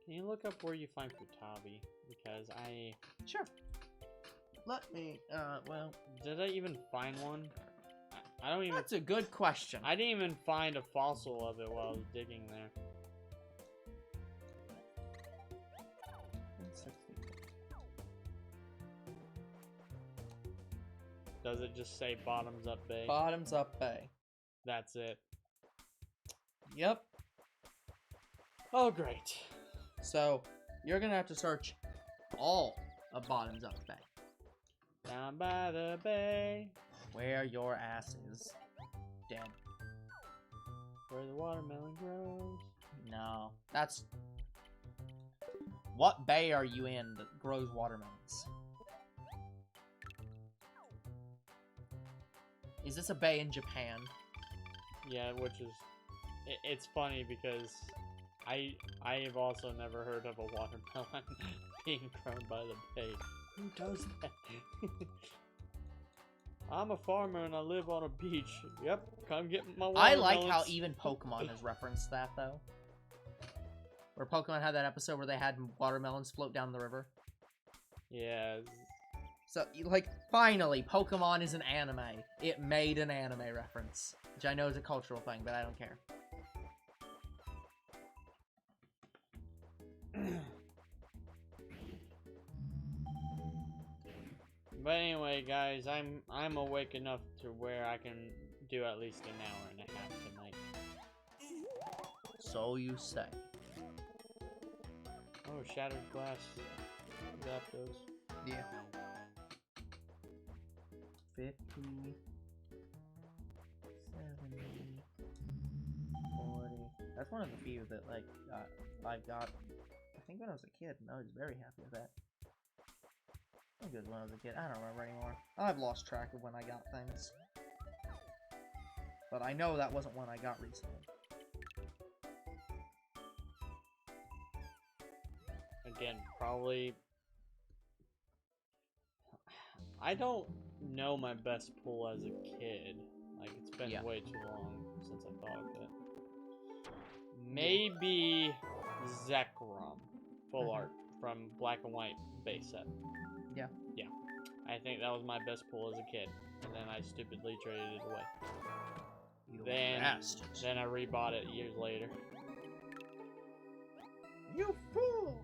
Can you look up where you find Futabi? Because I... Sure. Let me, well... Did I even find one? I don't even. That's a good question. I didn't even find a fossil of it while I was digging there. Does it just say bottoms up bay? Bottoms up bay. That's it. Yep. Oh, great. So, you're gonna have to search all of bottoms up bay. Down by the bay. Where your ass is dead. Where the watermelon grows. No, that's... What bay are you in that grows watermelons? Is this a bay in Japan? Yeah, which is... It's funny because I have also never heard of a watermelon being grown by the bay. Who does that? I'm a farmer and I live on a beach. Yep, come get my I watermelons. like how even Pokemon has referenced that, though. Where Pokemon had that episode where they had watermelons float down the river. Yeah. So, like, finally, Pokemon is an anime. It made an anime reference. Which I know is a cultural thing, but I don't care. But anyway, guys, I'm awake enough to where I can do at least an hour and a half tonight. So you say. Oh, shattered glass. Zapdos. Yeah. 50, 70, 40. That's one of the few that, like, I got, I think when I was a kid, and I was very happy with that. I think it was when I was a kid. I don't remember anymore. I've lost track of when I got things. But I know that wasn't one I got recently. Again, probably... I don't know my best pull as a kid. Like, it's been way too long since I thought of it. Maybe Zekrom. Full art from Black and White base set. Yeah. Yeah. I think that was my best pull as a kid. And then I stupidly traded it away. Then I rebought it years later. You fool!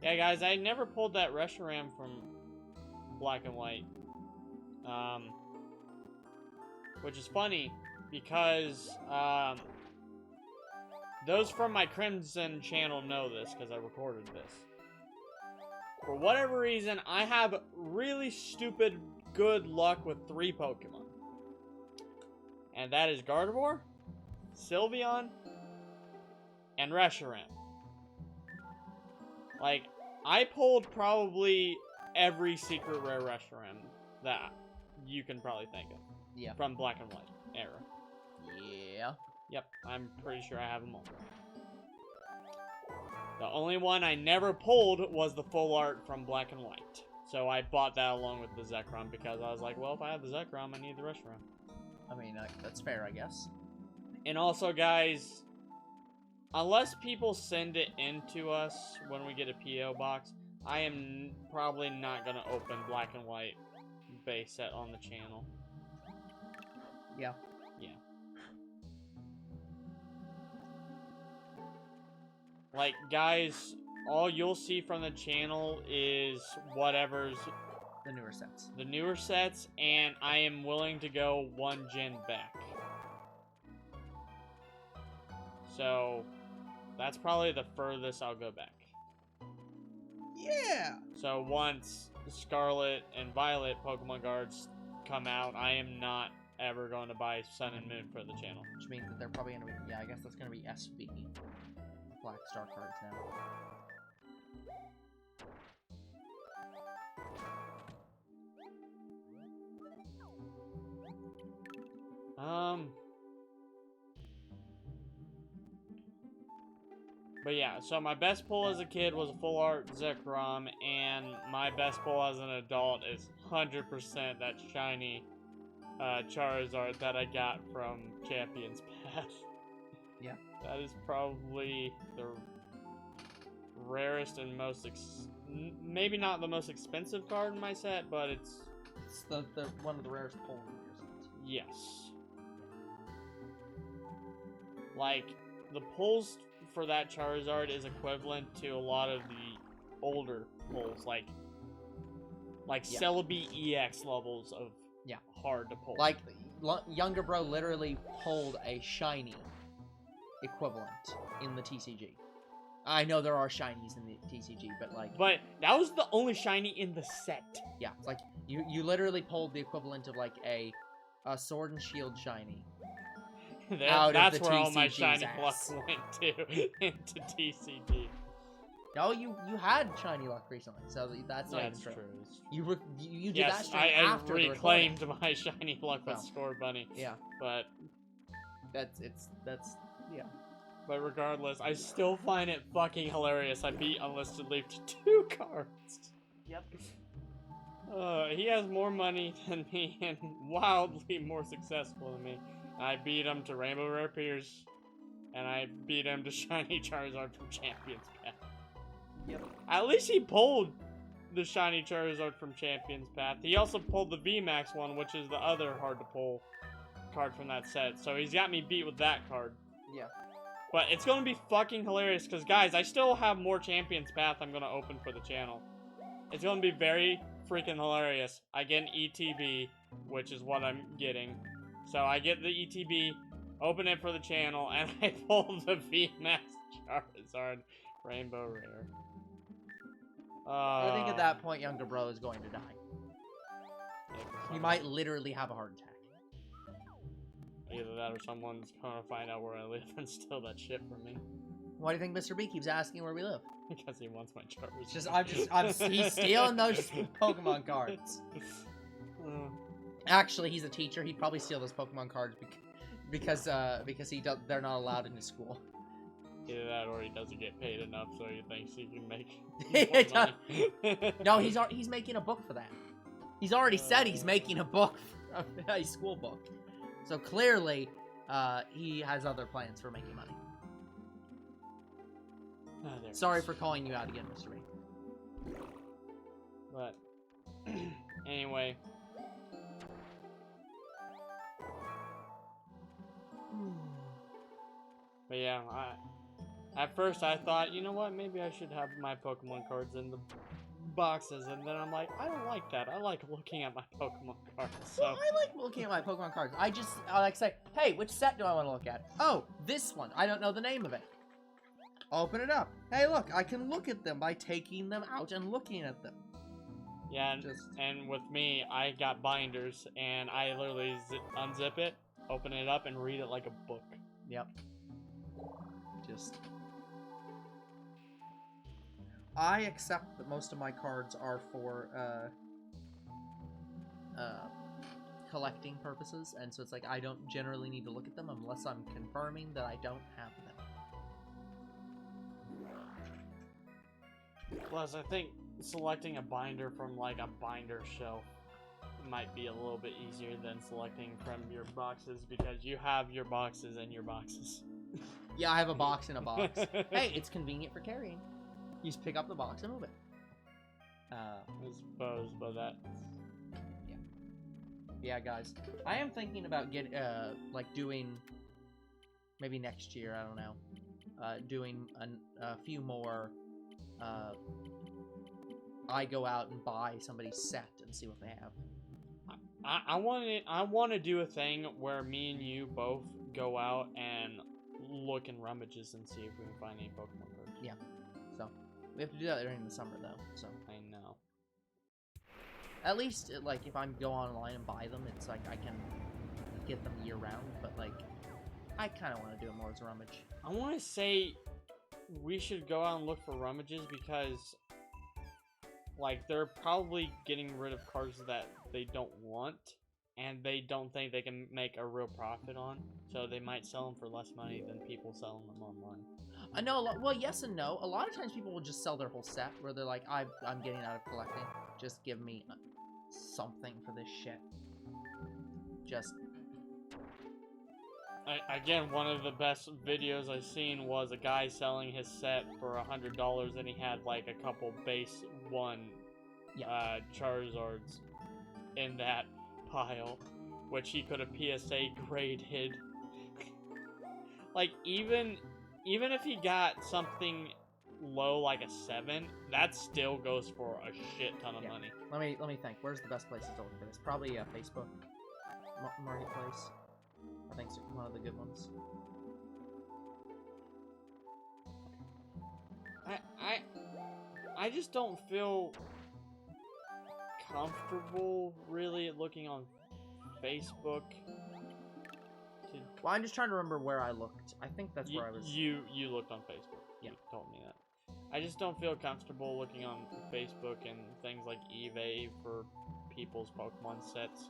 Yeah, guys, I never pulled that Reshiram from Black and White. Which is funny, because, those from my Crimson channel know this, because I recorded this. For whatever reason, I have really stupid good luck with 3 Pokemon. And that is Gardevoir, Sylveon, and Reshiram. Like, I pulled probably every secret rare Reshiram that you can probably think of. Yeah. From Black and White era. Yeah. Yep, I'm pretty sure I have them all. The only one I never pulled was the full art from Black and White. So I bought that along with the Zekrom because I was like, well, if I have the Zekrom, I need the Reshiram. I mean, that's fair, I guess. And also, guys, unless people send it in to us when we get a P.O. box, I am probably not going to open Black and White base set on the channel. Yeah. Yeah. Like, guys, all you'll see from the channel is whatever's the newer sets. The newer sets, and I am willing to go 1 gen back. So, that's probably the furthest I'll go back. Yeah! So, once Scarlet and Violet Pokemon cards come out, I am not ever going to buy Sun and Moon for the channel. Which means that they're probably going to be, yeah, I guess that's going to be SV. Black Star cards now. But yeah, so my best pull as a kid was a full art Zekrom, and my best pull as an adult is 100% that shiny Charizard that I got from Champions Pass. Yeah. That is probably the rarest and most, maybe not the most expensive card in my set, but it's the one of the rarest pulls in your set. Yes. like, the pulls for that Charizard is equivalent to a lot of the older pulls, like Yeah. Celebi EX levels of hard to pull. Like, Younger Bro literally pulled a shiny equivalent in the TCG. I know there are shinies in the TCG, but like... But that was the only shiny in the set. Yeah, it's like, you literally pulled the equivalent of, like, a Sword and Shield shiny. That's where all my TCG's shiny ass. luck went to, into TCG. No, you had shiny luck recently, so that's not even true. You did that straight I after the reclaimed my shiny luck with Well, Score Bunny. Yeah. But That's yeah. But regardless, I still find it fucking hilarious. I beat Unlisted Leaf to 2 cards. Yep. He has more money than me and wildly more successful than me. I beat him to Rainbow Rare Pierce, and I beat him to Shiny Charizard from Champions Path. Yep. At least he pulled the Shiny Charizard from Champions Path. He also pulled the VMAX one, which is the other hard to pull card from that set. So he's got me beat with that card. Yeah. But it's going to be fucking hilarious because, guys, I still have more Champions Path I'm going to open for the channel. It's going to be very freaking hilarious. I get an ETB, which is what I'm getting. So I get the ETB, open it for the channel, and I pull the VMAX Charizard Rainbow Rare. I think at that point, Younger Bro is going to die. He might literally have a heart attack. Either that or someone's gonna find out where I live and steal that shit from me. Why do you think Mr. B keeps asking where we live? Because he wants my Charizard. He's stealing those Pokemon cards. Actually, he's a teacher. He'd probably steal those Pokemon cards because they're not allowed in his school. Either that or he doesn't get paid enough, so he thinks he can make more money. No, he's making a book for that. He's already said he's making a book, a school book. So clearly, he has other plans for making money. Sorry for calling you out again, Mr. B. But anyway. But yeah, at first I thought, you know what, maybe I should have my Pokemon cards in the boxes, and then I'm like, I don't like that. I like looking at my Pokemon cards. So well, I like looking at my Pokemon cards. I like say, hey, which set do I want to look at? Oh, this one. I don't know the name of it. Open it up. Hey, look, I can look at them by taking them out and looking at them. Yeah, and with me, I got binders, and I literally unzip it, open it up, and read it like a book. Yep. I accept that most of my cards are for collecting purposes, and so it's like I don't generally need to look at them unless I'm confirming that I don't have them. Plus, I think selecting a binder from like a binder shelf might be a little bit easier than selecting from your boxes because you have your boxes and your boxes. Yeah, I have a box in a box. Hey, it's convenient for carrying. You just pick up the box and move it. I suppose, but that... Yeah, guys. I am thinking about doing... Maybe next year, I don't know. Doing a few more... I go out and buy somebody's set and see what they have. I want to do a thing where me and you both go out and look in rummages and see if we can find any Pokemon cards. Yeah. So, we have to do that during the summer, though, so. I know. At least, like, if I go online and buy them, it's like I can get them year-round, but, like, I kind of want to do it more as a rummage. I want to say we should go out and look for rummages because, like, they're probably getting rid of cards that they don't want, and they don't think they can make a real profit on, so they might sell them for less money than people selling them online. I know, well, yes and no. A lot of times people will just sell their whole set, where they're like, I'm getting out of collecting. Just give me something for this shit. Just... Again, one of the best videos I've seen was a guy selling his set for $100, and he had, like, a couple base 1 Charizards in that pile, which he could have PSA graded. like even if he got something low like a 7, that still goes for a shit ton of money. Let me think. Where's the best places to look for this? Probably Facebook Marketplace. I think it's one of the good ones. I just don't feel comfortable really looking on Facebook. Well, I'm just trying to remember where I looked. I think that's where I was. You looked on Facebook. Yeah. You told me that. I just don't feel comfortable looking on Facebook and things like eBay for people's Pokemon sets.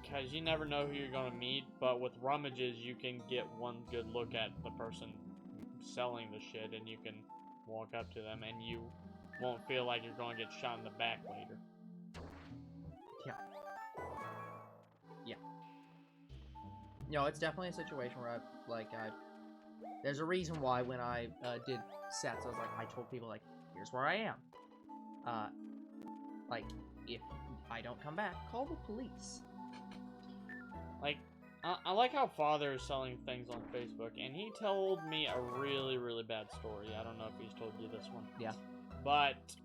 Because you never know who you're going to meet, but with rummages, you can get one good look at the person selling the shit, and you can walk up to them, and you won't feel like you're going to get shot in the back later. Yeah. You know, it's definitely a situation where there's a reason why when I did sets, I was like, I told people, like, here's where I am. Like, if I don't come back, call the police. Like, I like how Father is selling things on Facebook, and he told me a really, really bad story. I don't know if he's told you this one. Yeah. But,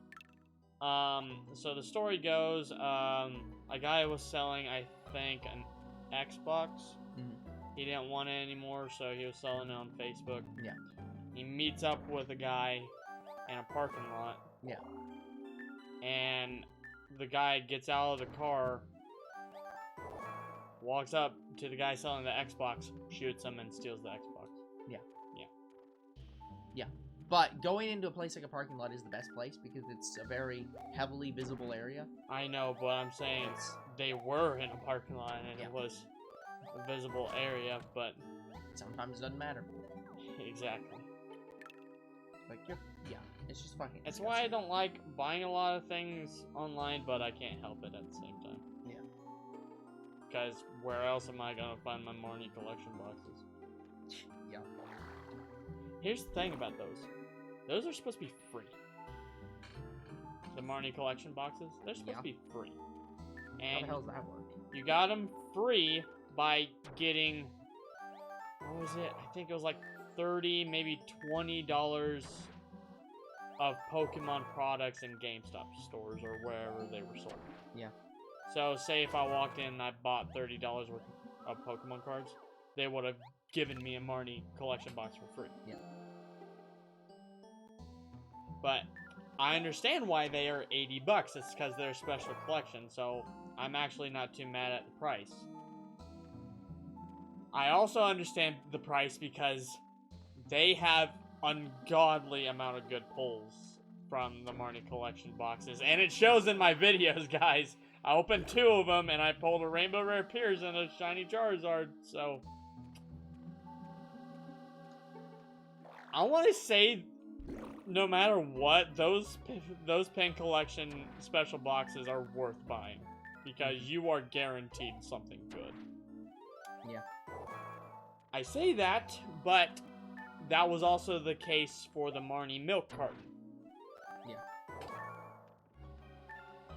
so the story goes, a guy was selling, I think, an Xbox. He didn't want it anymore, so he was selling it on Facebook. Yeah. He meets up with a guy in a parking lot. Yeah. And the guy gets out of the car, walks up to the guy selling the Xbox, shoots him, and steals the Xbox. Yeah. But going into a place like a parking lot is the best place because it's a very heavily visible area. I know, but I'm saying they were in a parking lot and it was a visible area, but sometimes it doesn't matter. Exactly. Like, it's just fucking. That's why I don't like buying a lot of things online, but I can't help it at the same time. Yeah. Because where else am I gonna find my Marnie collection boxes? Yeah. Here's the thing about those. Those are supposed to be free. The Marnie collection boxes, they're supposed to be free. And how the hell does that work? You got them free by getting, what was it? I think it was like $30, maybe $20 of Pokemon products in GameStop stores or wherever they were sold. Yeah. So say if I walked in and I bought $30 worth of Pokemon cards, they would have given me a Marnie collection box for free. Yeah. But I understand why they are $80. It's because they're a special collection, so I'm actually not too mad at the price. I also understand the price because they have ungodly amount of good pulls from the Marnie collection boxes, and it shows in my videos, guys. I opened 2 of them, and I pulled a Rainbow Rare Piers and a Shiny Charizard, so I want to say, no matter what, those pin collection special boxes are worth buying because you are guaranteed something good. Yeah. I say that, but that was also the case for the Marnie milk carton. Yeah.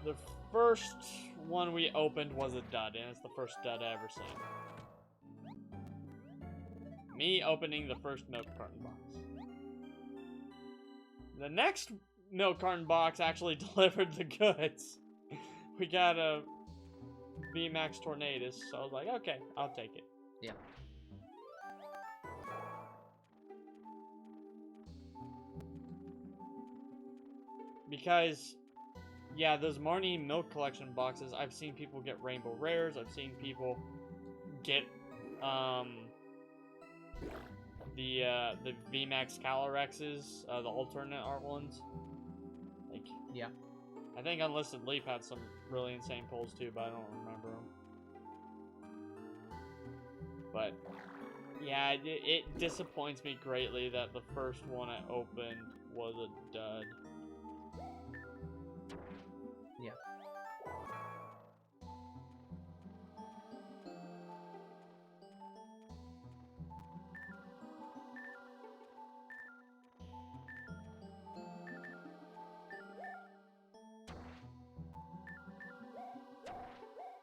The first one we opened was a dud, and it's the first dud I ever seen. Me opening the first milk carton box. The next milk carton box actually delivered the goods. We got a VMAX Tornadus, so I was like, okay, I'll take it. Yeah. Because, yeah, those Marnie milk collection boxes, I've seen people get Rainbow Rares, I've seen people get, the VMAX Calorexes, the alternate art ones. Like, yeah. I think Unlisted Leaf had some really insane pulls too, but I don't remember them. But, yeah, it disappoints me greatly that the first one I opened was a dud. Yeah.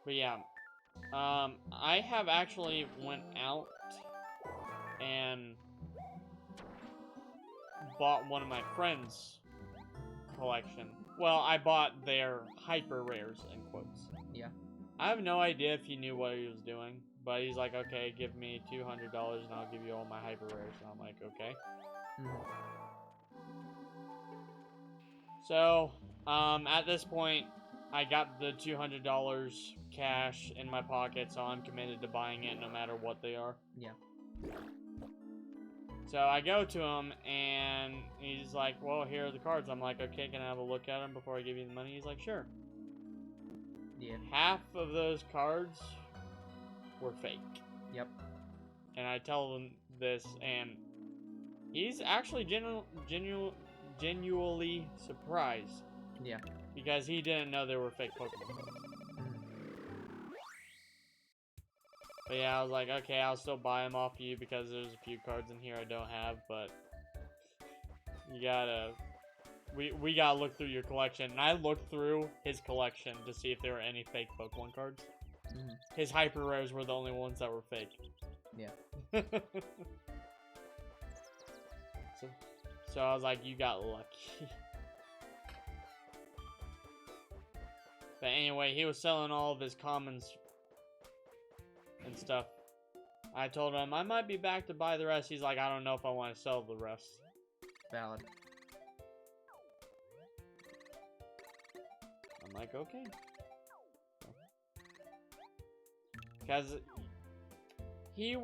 But yeah, I have actually went out and bought one of my friends' collection. Well, I bought their hyper rares, in quotes. Yeah. I have no idea if he knew what he was doing, but he's like, okay, give me $200 and I'll give you all my hyper rares. And I'm like, okay. So, at this point, I got the $200 cash in my pocket, so I'm committed to buying it no matter what they are. Yeah. So I go to him, and he's like, well, here are the cards. I'm like, okay, can I have a look at them before I give you the money? He's like, sure. Yeah. Half of those cards were fake. Yep. And I tell him this, and he's actually genuinely surprised. Yeah. Because he didn't know they were fake Pokemon cards. But yeah, I was like, okay, I'll still buy them off you because there's a few cards in here I don't have, but you gotta, we gotta look through your collection. And I looked through his collection to see if there were any fake Pokemon cards. His hyper rares were the only ones that were fake. Yeah. So I was like, you got lucky. But anyway, he was selling all of his commons and stuff. I told him I might be back to buy the rest. He's like, I don't know if I want to sell the rest. Valid. I'm like, okay. Because he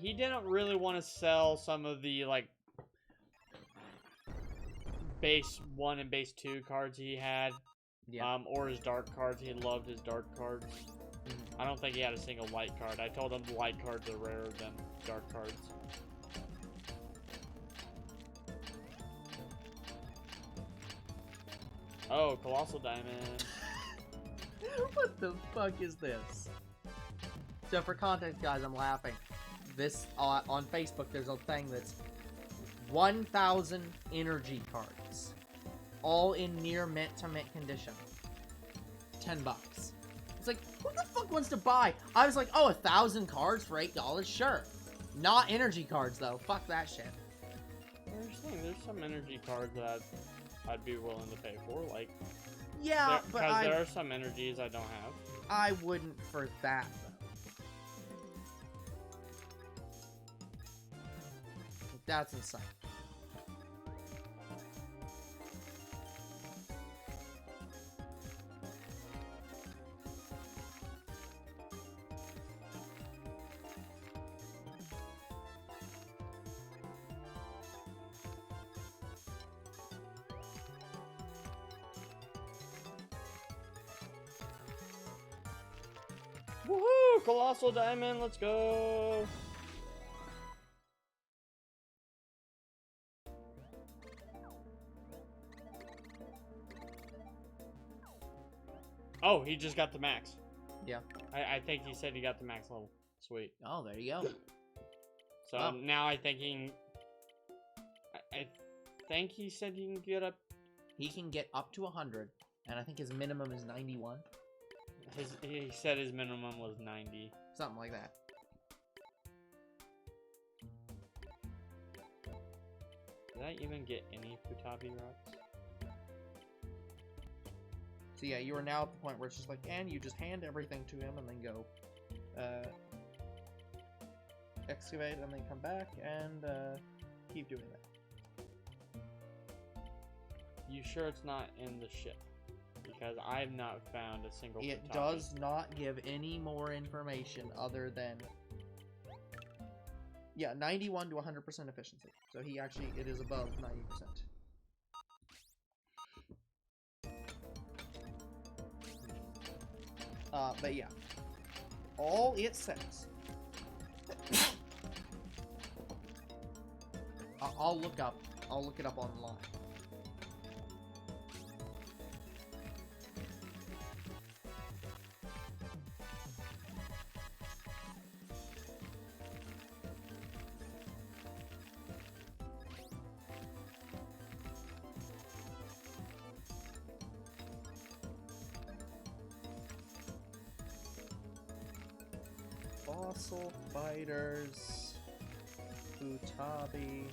didn't really want to sell some of the, like, base 1 and base 2 cards he had. Yeah. Or his dark cards. He loved his dark cards. I don't think he had a single light card. I told him light cards are rarer than dark cards. Oh, Colossal Diamond. What the fuck is this? So for context, guys, I'm laughing. This, on Facebook, there's a thing that's 1,000 energy cards. All in near mint to mint condition. $10. It's like, who the fuck wants to buy? I was like, oh, 1,000 cards for $8? Sure. Not energy cards, though. Fuck that shit. There's some energy cards that I'd be willing to pay for. Like, yeah, but because there are some energies I don't have. I wouldn't for that, though. That's insane. Woohoo! Colossal Diamond, let's go! Oh, he just got the max. Yeah. I think he said he got the max level. Sweet. Oh, there you go. So now I think he said he can get up. He can get up to 100, and I think his minimum is 91. He said his minimum was 90. Something like that. Did I even get any Futabi rocks? So yeah, you are now at the point where it's just like, and you just hand everything to him and then go, excavate and then come back and keep doing that. You sure it's not in the ship? Because I've not found a single It Futabi. does not give any more information other than, yeah, 91 to 100% efficiency. So he actually, it is above 90%. But yeah, all it says. I'll look it up online. Fossil Fighters Butabi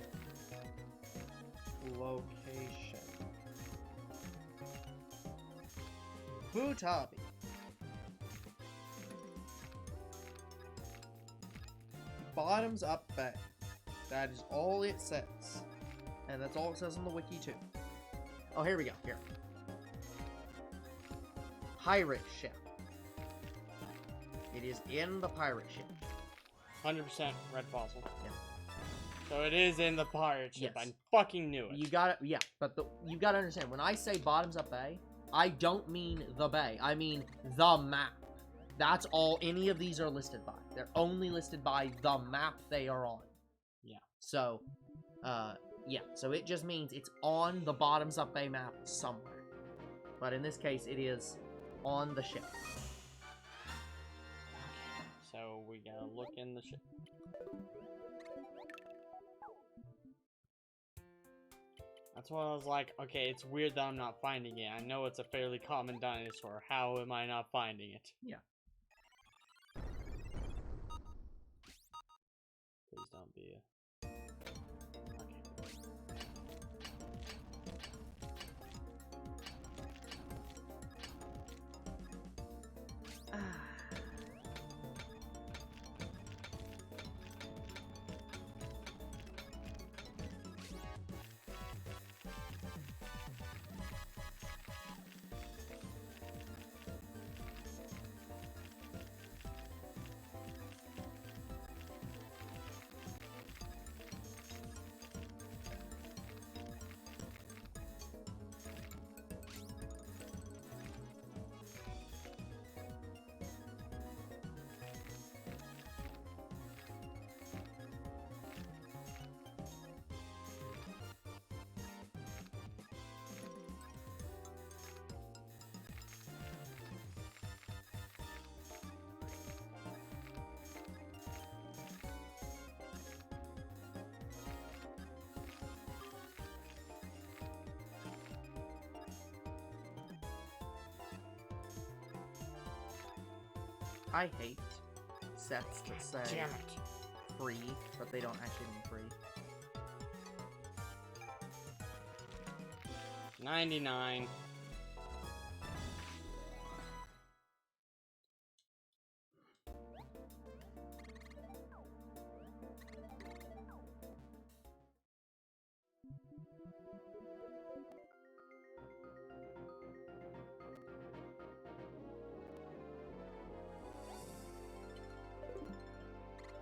location. Butabi. Bottoms up bay. That is all it says. And that's all it says on the wiki too. Oh, here we go. Here. Pirate ship. It is in the pirate ship. 100% red fossil. Yeah. So it is in the pirate ship. Yes. I fucking knew it. You gotta, yeah, but you gotta understand, when I say bottoms up bay, I don't mean the bay. I mean the map. That's all any of these are listed by. They're only listed by the map they are on. Yeah. So, yeah. So it just means it's on the bottoms up bay map somewhere. But in this case, it is on the ship. So we gotta look in the ship. That's why I was like, okay, it's weird that I'm not finding it. I know it's a fairly common dinosaur. How am I not finding it? Yeah. Please don't be a... Okay. I hate sets that say Damn it. free, but they don't actually mean free. 99.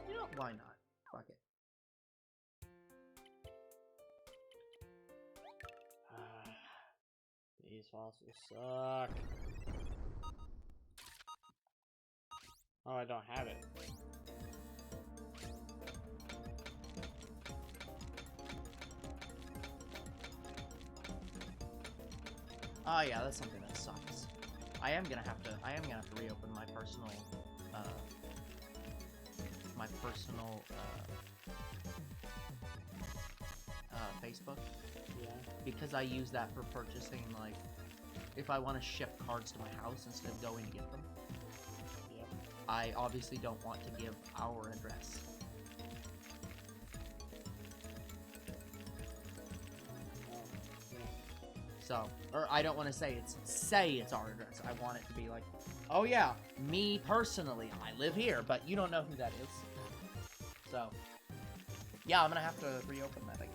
You know, why not? Fuck it. These fossils suck. Oh, I don't have it. Oh yeah, that's something that sucks. I am gonna have to reopen my personal, Facebook. Yeah. Because I use that for purchasing, like, if I want to ship cards to my house instead of going to get them. Yep. I obviously don't want to give our address. So, or I don't want to say it's our address. I want it to be like, oh yeah, me personally, I live here, but you don't know who that is. So, yeah, I'm gonna have to reopen that, I guess.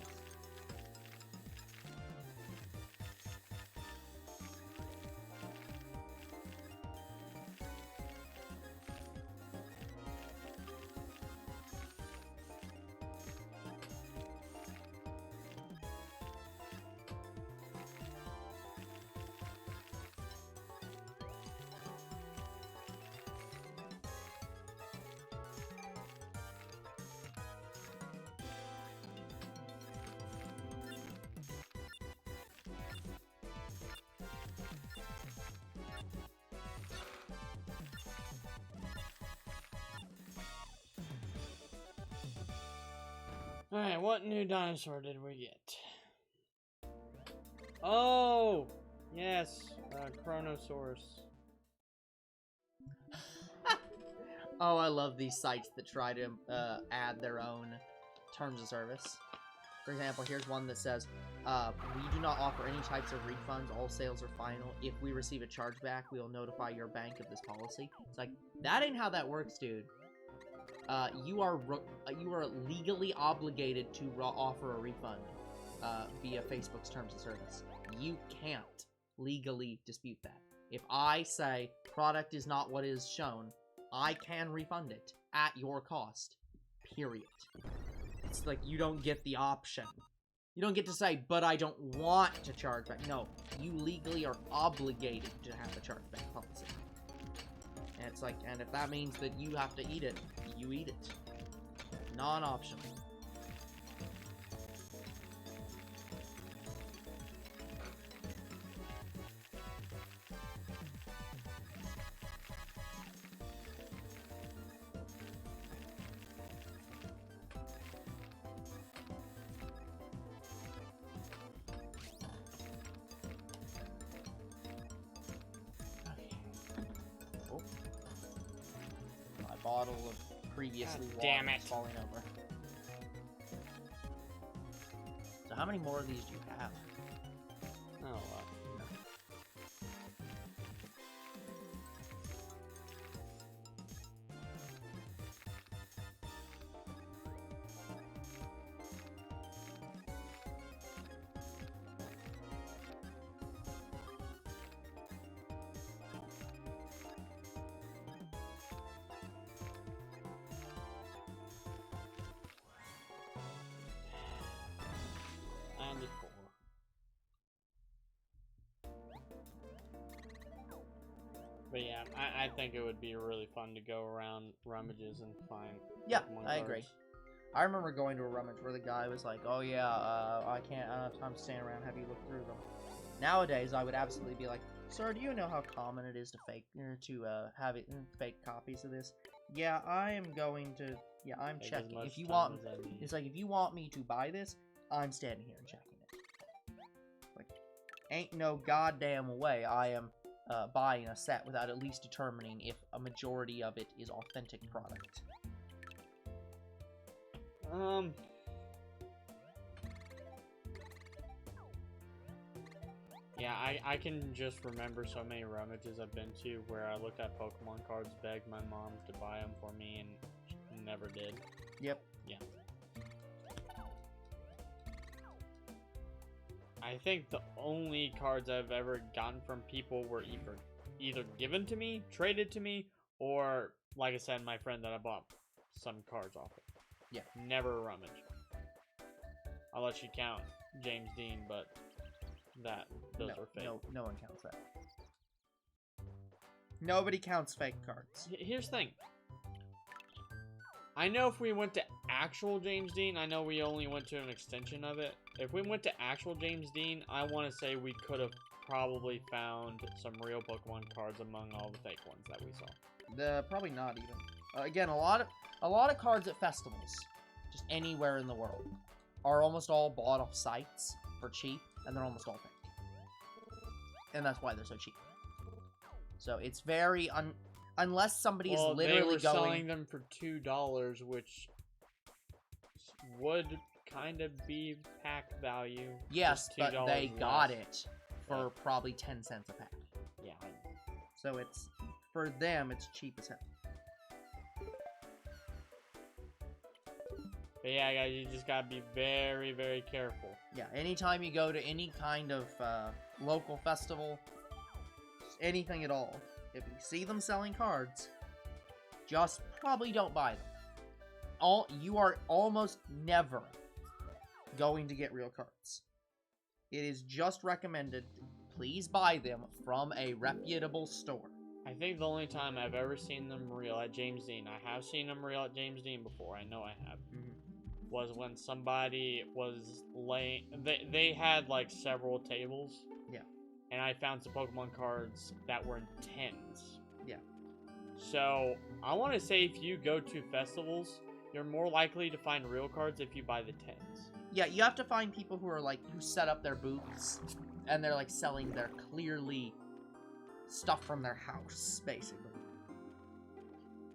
Alright, what new dinosaur did we get? Oh! Yes, Chronosaurus. Oh, I love these sites that try to add their own terms of service. For example, here's one that says, we do not offer any types of refunds. All sales are final. If we receive a chargeback, we will notify your bank of this policy. It's like, that ain't how that works, dude. You are legally obligated to offer a refund via Facebook's terms of service. You can't legally dispute that. If I say product is not what is shown, I can refund it at your cost. Period. It's like you don't get the option. You don't get to say, but I don't want to charge back. No, you legally are obligated to have a chargeback policy. And it's like, and if that means that you have to eat it, you eat it. Non-optional. Bottle of previously damn water it. falling over. So how many more of these do you have? Oh, but yeah, I think it would be really fun to go around rummages and find Yeah, Pokemon I cards. agree. I remember going to a rummage where the guy was like, oh yeah, I don't have time to stand around, have you look through them. Nowadays, I would absolutely be like, sir, do you know how common it is to have it fake copies of this? Yeah, I am going to, yeah, I'm Take checking. as If you much want, time as I need. it's like, if you want me to buy this, I'm standing here and checking it. Like, ain't no goddamn way I am buying a set without at least determining if a majority of it is authentic product. Yeah, I can just remember so many rummages I've been to where I looked at Pokemon cards, begged my mom to buy them for me, and never did. Yep. Yeah. I think the only cards I've ever gotten from people were either given to me, traded to me, or, like I said, my friend that I bought some cards off of. Yeah. Never a rummage. I'll let you count James Dean, but those are fake. No one counts that. Nobody counts fake cards. Here's the thing. I know if we went to actual James Dean, I know we only went to an extension of it. If we went to actual James Dean, I want to say we could have probably found some real Pokemon cards among all the fake ones that we saw. Probably not even. Again, a lot of cards at festivals, just anywhere in the world, are almost all bought off sites for cheap, and they're almost all fake. And that's why they're so cheap. So it's very unless somebody is literally they were going selling them for $2, which would kind of be pack value. Yes, but they $2 got less. it for probably 10 cents a pack. Yeah. So it's, for them, it's cheap as hell. But yeah, guys, you just gotta be very, very careful. Yeah, anytime you go to any kind of local festival, anything at all, if you see them selling cards, just probably don't buy them. You are almost never going to get real cards. It is just recommended, please buy them from a reputable store. I think the only time I've ever seen them real at James Dean, I have seen them real at James Dean before, I know I have, was when somebody was laying, they had like several tables. Yeah. And I found some Pokemon cards that were in tens. Yeah. So, I want to say if you go to festivals, you're more likely to find real cards if you buy the tens. Yeah, you have to find people who are like, who set up their booths, and they're like selling their clearly stuff from their house, basically.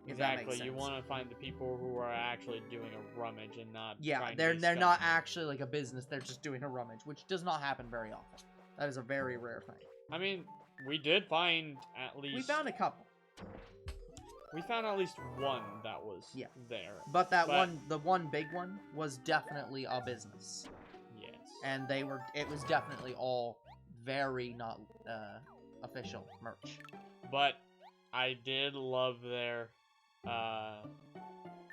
If that makes Exactly. You sense. want to find the people who are actually doing a rummage and not. Yeah, trying to they're be not scum. actually like a business. They're just doing a rummage, which does not happen very often. That is a very rare thing. I mean, we did find at least. We found a couple. We found at least one that was there. But the one big one was definitely a business. Yes. And it was definitely all very not official merch. But I did love their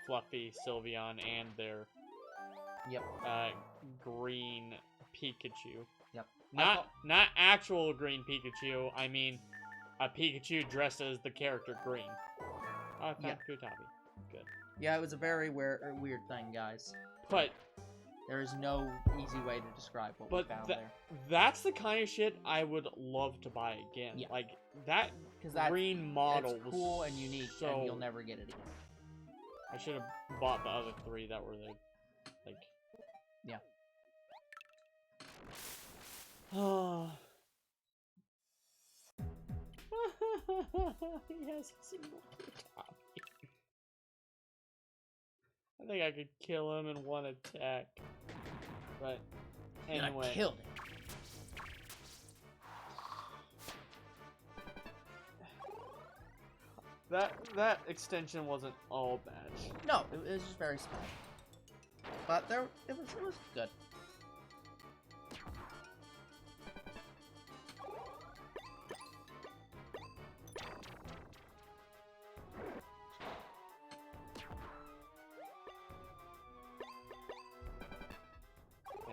fluffy Sylveon and their green Pikachu. Yep. Not actual green Pikachu. I mean, a Pikachu dressed as the character green. Oh, I found Kutabi. Good. Yeah, it was a very weird thing, guys. But there is no easy way to describe what we found there. That's the kind of shit I would love to buy again. Yeah. Like that green model was cool and unique, and you'll never get it again. I should have bought the other three that were there. Like. Yeah. Oh. Yes, I think I could kill him in one attack. But anyway. I killed him. That extension wasn't all bad. No, it was just very small. But it was good.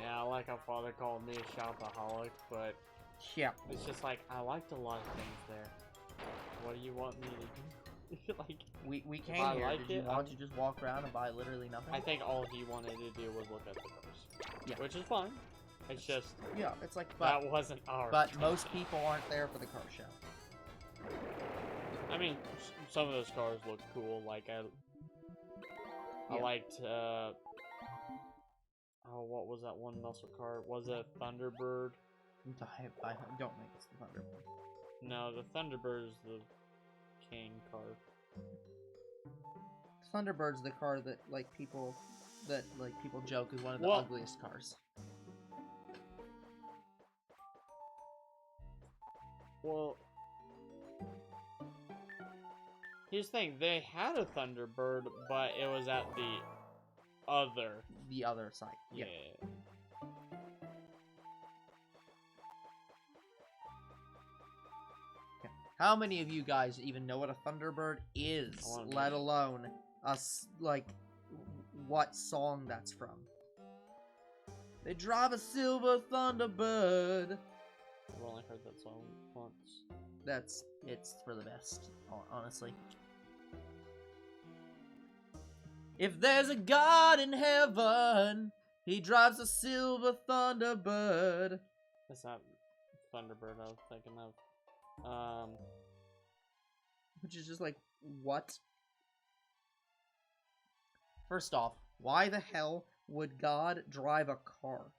Yeah, I like how Father called me a shopaholic, but yeah, it's just like I liked a lot of things there. What do you want me to do? Like we came here. Like Did you want to just walk around and buy literally nothing? I think all he wanted to do was look at the cars. Yeah, which is fine. It's just it's like that wasn't our. But most people aren't there for the car show. I mean, some of those cars look cool. Like I liked. Oh, what was that one muscle car? Was it Thunderbird? I don't think it's the Thunderbird. No, the Thunderbird is the King car. Thunderbird's the car that people joke is one of the ugliest cars. Well, here's the thing: they had a Thunderbird, but it was at the other site. Yeah. How many of you guys even know what a Thunderbird is, let alone what song that's from? They drive a silver Thunderbird. I've only heard that song once. It's for the best, honestly. If there's a God in heaven, he drives a silver Thunderbird. That's not Thunderbird I was thinking of. Which is just like, what? First off, why the hell would God drive a car?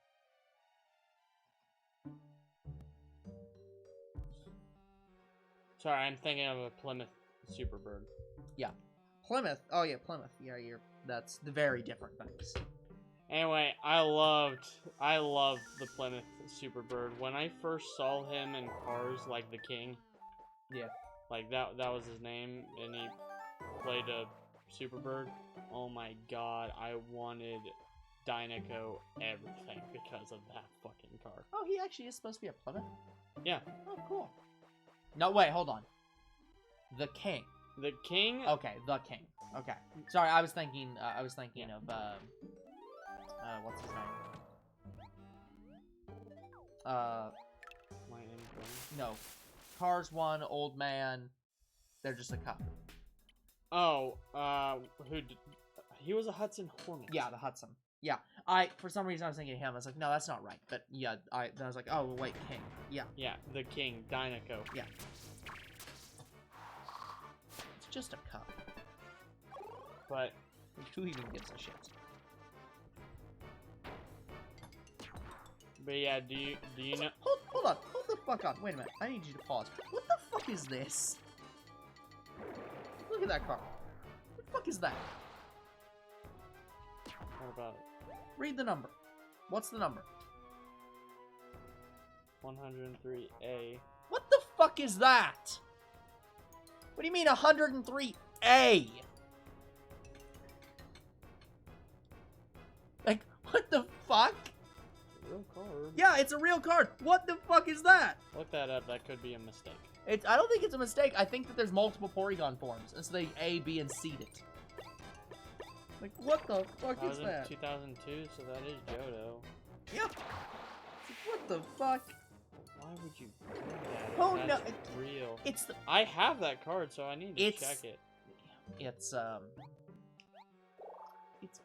Sorry, I'm thinking of a Plymouth Superbird. Yeah. Plymouth. Oh yeah, Plymouth. Yeah, that's the very different things. Anyway, I loved the Plymouth Superbird. When I first saw him in cars like the King. Yeah. Like that was his name, and he played a Superbird. Oh my god, I wanted Dynaco everything because of that fucking car. Oh, he actually is supposed to be a Plymouth? Yeah. Oh, cool. No, wait, hold on. The King. The King? Okay, the King. Okay. Sorry, I was thinking of, what's his name? Lightning McQueen? No. Cars 1, Old Man. They're just a couple. Oh, he was a Hudson Hornet. Yeah, the Hudson. Yeah, for some reason I was thinking of him. I was like, no, that's not right. But yeah, then I was like, oh, wait, King. Yeah. Yeah, the King, Dynaco. Yeah. It's just a cup. But who even gives a shit? But yeah, do you know? Hold on, hold the fuck on. Wait a minute, I need you to pause. What the fuck is this? Look at that car. the fuck is that? What about it? Read the number. What's the number? 103A. What the fuck is that? What do you mean 103A? Like, what the fuck? Real card. Yeah, it's a real card. What the fuck is that? Look that up. That could be a mistake. I don't think it's a mistake. I think that there's multiple Porygon forms, and so they A, B, and C'd it. Like, what the fuck is that? 2002, so that is Johto. Yep. What the fuck? Why would you do that? Oh, That's no, real. It's the... I have that card, so I need to check it. It's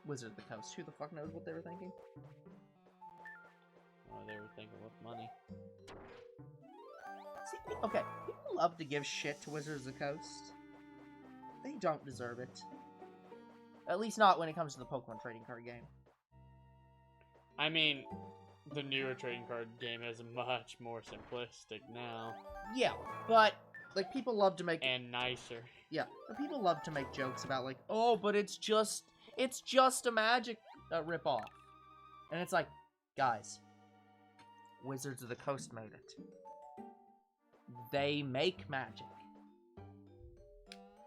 Wizard of the Coast. Who the fuck knows what they were thinking? Oh, they were thinking with money. See, okay, people love to give shit to Wizards of the Coast. They don't deserve it. At least not when it comes to the Pokemon trading card game. I mean, the newer trading card game is much more simplistic now. Yeah, but, like, people love to make... And nicer. Yeah, but people love to make jokes about, like, oh, but it's just a Magic ripoff. And it's like, guys, Wizards of the Coast made it. They make Magic.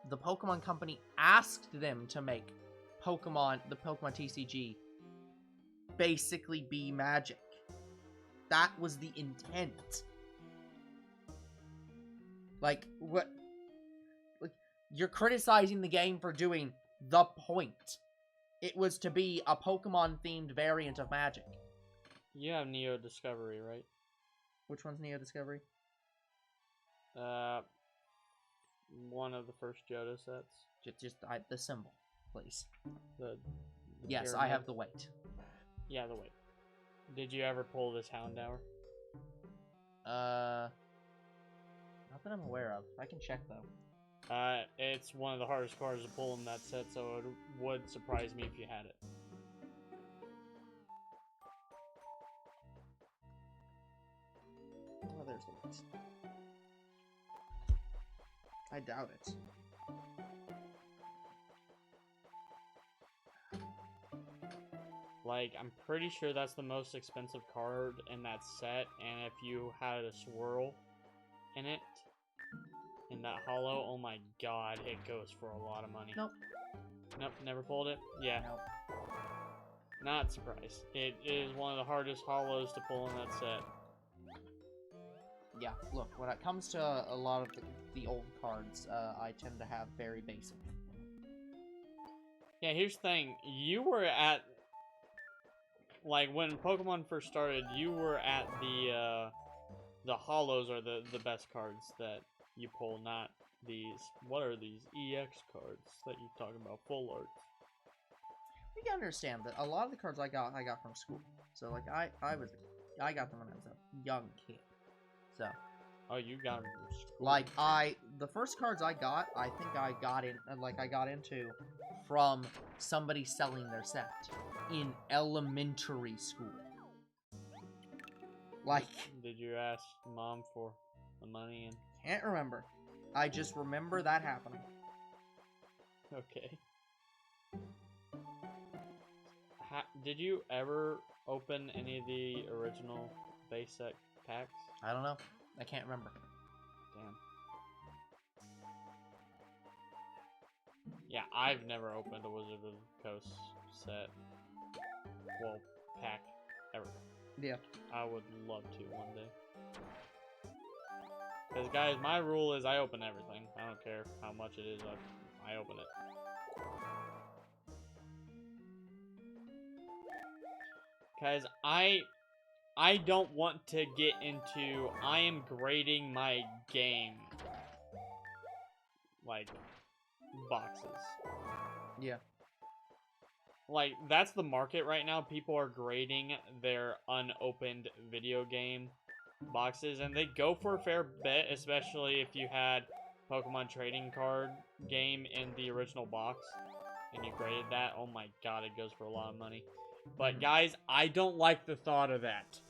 The Pokemon Company asked them to make the Pokemon TCG basically be Magic. That was the intent. Like, what? Like, you're criticizing the game for doing the point. It was to be a Pokemon-themed variant of Magic. You have Neo Discovery, right? Which one's Neo Discovery? One of the first Johto sets. Just the symbol, please. The yes, pyramid. I have the weight. Yeah, the weight. Did you ever pull this Houndour? Not that I'm aware of. I can check though. It's one of the hardest cards to pull in that set, so it would surprise me if you had it. Oh, there's the weight. I doubt it. Like, I'm pretty sure that's the most expensive card in that set, and if you had a swirl in it, in that hollow, oh my god, it goes for a lot of money. Nope. Nope, never pulled it? Yeah. Nope. Not surprised. It is one of the hardest hollows to pull in that set. Yeah, look, when it comes to a lot of the old cards, I tend to have very basic. Yeah, here's the thing. You were at... Like, when Pokemon first started, you were at the hollows are the best cards that you pull, not these... What are these EX cards that you talk about? Full arts. You gotta understand that a lot of the cards I got from school. So, like, I got them when I was a young kid. So... Oh, you got them from school. Like, the first cards I got, I think I got into from somebody selling their set in elementary school. Like... Did you ask Mom for the money? And can't remember. I just remember that happening. okay. Did you ever open any of the original base set packs? I don't know. I can't remember. Damn. Yeah, I've never opened a Wizard of the Coast set. Well, pack. Ever. Yeah. I would love to one day. Because, guys, my rule is I open everything. I don't care how much it is, I open it. Guys, I don't want to get into... I am grading my game. Like, boxes. Yeah. Like, that's the market right now. People are grading their unopened video game boxes, and they go for a fair bit, especially if you had Pokemon trading card game in the original box, and you graded that. Oh my god, it goes for a lot of money. But guys, I don't like the thought of that.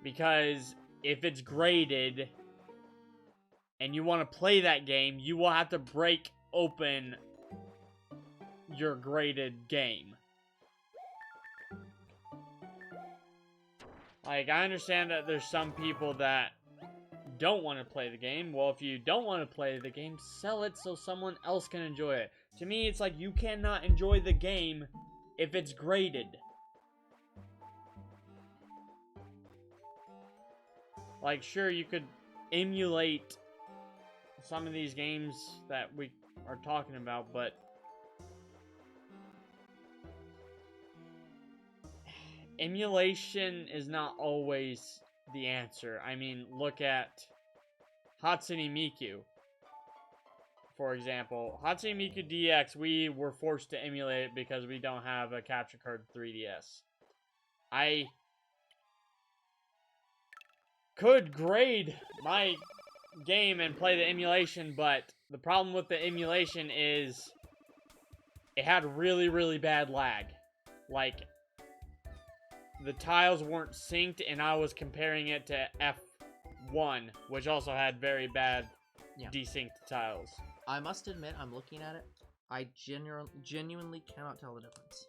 Because if it's graded, and you want to play that game, you will have to break open your graded game. Like, I understand that there's some people that don't want to play the game. Well, if you don't want to play the game, sell it so someone else can enjoy it. To me, it's like you cannot enjoy the game if it's graded. Like, sure, you could emulate some of these games that we are talking about, but emulation is not always the answer. I mean, look at Hatsune Miku, for example. Hatsune Miku DX, we were forced to emulate it because we don't have a capture card 3DS. I could grade my game and play the emulation, but the problem with the emulation is it had really, really bad lag. Like, the tiles weren't synced, and I was comparing it to F1, which also had very bad desynced tiles. I must admit, I'm looking at it. I genuinely cannot tell the difference.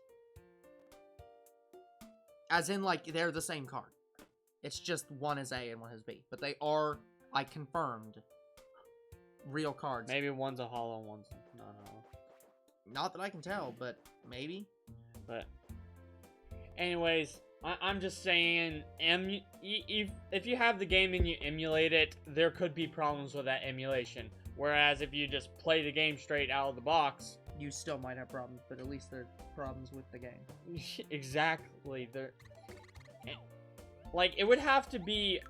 As in, like, they're the same card. It's just one is A and one is B. But they are, I confirmed, real cards. Maybe one's a hollow, one's not hollow. Not that I can tell, but maybe. But anyways, I'm just saying, if you have the game and you emulate it, there could be problems with that emulation. Whereas if you just play the game straight out of the box, you still might have problems, but at least there are problems with the game. Exactly. Like, it would have to be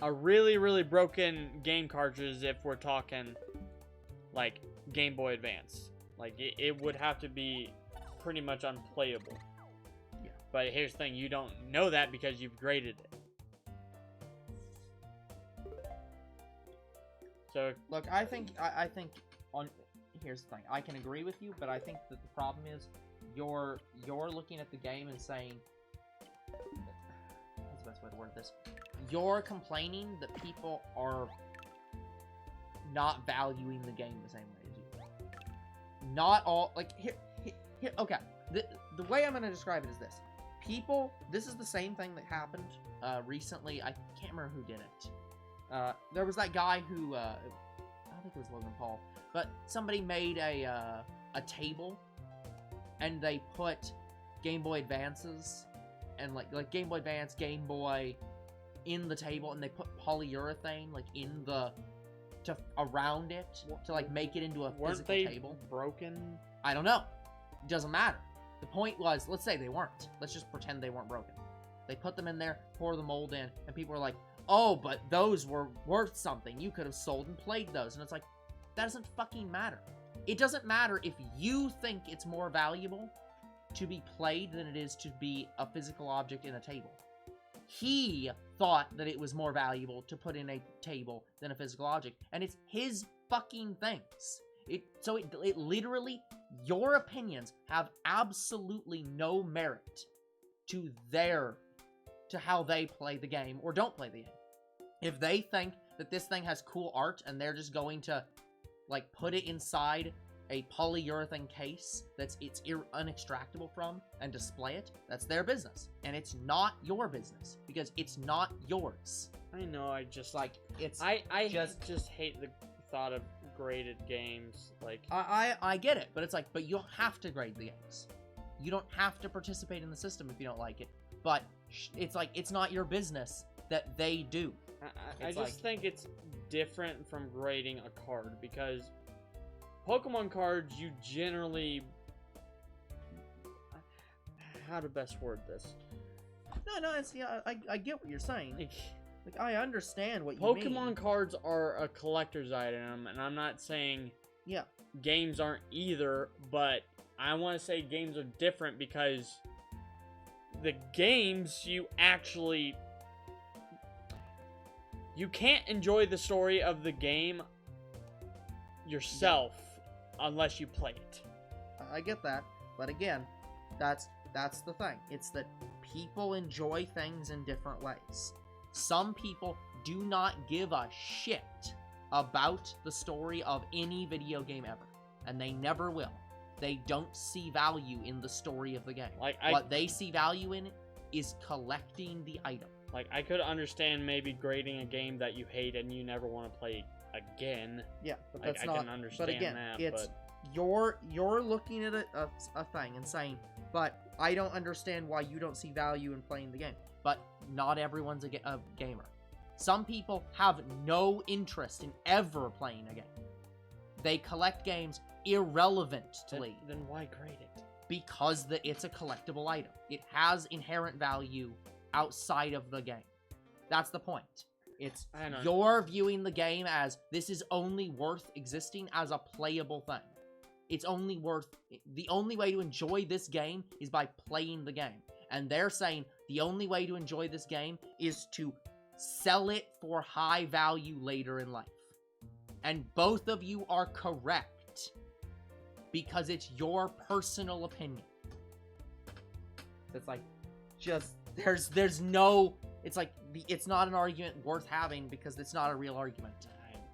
a really, really broken game cartridge if we're talking, like, Game Boy Advance. Like, it would have to be pretty much unplayable. Yeah. But here's the thing, you don't know that because you've graded it. So, look, I think here's the thing. I can agree with you, but I think that the problem is you're looking at the game and saying, what's the best way to word this? You're complaining that people are not valuing the game the same way as you. Not all, like, here okay. The way I'm going to describe it is this. This is the same thing that happened recently. I can't remember who did it. There was that guy who, I think it was Logan Paul, but somebody made a table, and they put Game Boy Advances, and like Game Boy Advance, Game Boy, in the table, and they put polyurethane, like, around it, to, like, make it into a physical table. Broken? I don't know. It doesn't matter. The point was, let's say they weren't. Let's just pretend they weren't broken. They put them in there, pour the mold in, and people were like, oh, but those were worth something. You could have sold and played those. And it's like, that doesn't fucking matter. It doesn't matter if you think it's more valuable to be played than it is to be a physical object in a table. He thought that it was more valuable to put in a table than a physical object. And it's his fucking things. So it literally, your opinions have absolutely no merit to how they play the game or don't play the game. If they think that this thing has cool art and they're just going to, like, put it inside a polyurethane case that's unextractable from and display it, that's their business. And it's not your business because it's not yours. I know, I just, like, it's I just hate the thought of graded games. Like, I get it, but it's like, but you don't have to grade the games. You don't have to participate in the system if you don't like it. But it's like, it's not your business that they do. I just think it's different from grading a card, because Pokemon cards, you generally... How to best word this? No, I get what you're saying. Like, I understand what you mean. Pokemon cards are a collector's item, and I'm not saying games aren't either, but I want to say games are different because the games you can't enjoy the story of the game yourself unless you play it. I get that, but again, that's the thing. It's that people enjoy things in different ways. Some people do not give a shit about the story of any video game ever, and they never will. They don't see value in the story of the game. Like what they see value in is collecting the item. Like, I could understand maybe grading a game that you hate and you never want to play again. Yeah, but Like, that's I not. can understand but again, that, it's but you're looking at a thing and saying, but I don't understand why you don't see value in playing the game. But not everyone's a gamer. Some people have no interest in ever playing a game. They collect games irrelevant to League. Then why grade it? Because it's a collectible item. It has inherent value outside of the game. That's the point. It's you're viewing the game as this is only worth existing as a playable thing. It's only worth... The only way to enjoy this game is by playing the game. And they're saying the only way to enjoy this game is to sell it for high value later in life. And both of you are correct. Because it's your personal opinion. It's like, just... There's no... It's like, it's not an argument worth having because it's not a real argument.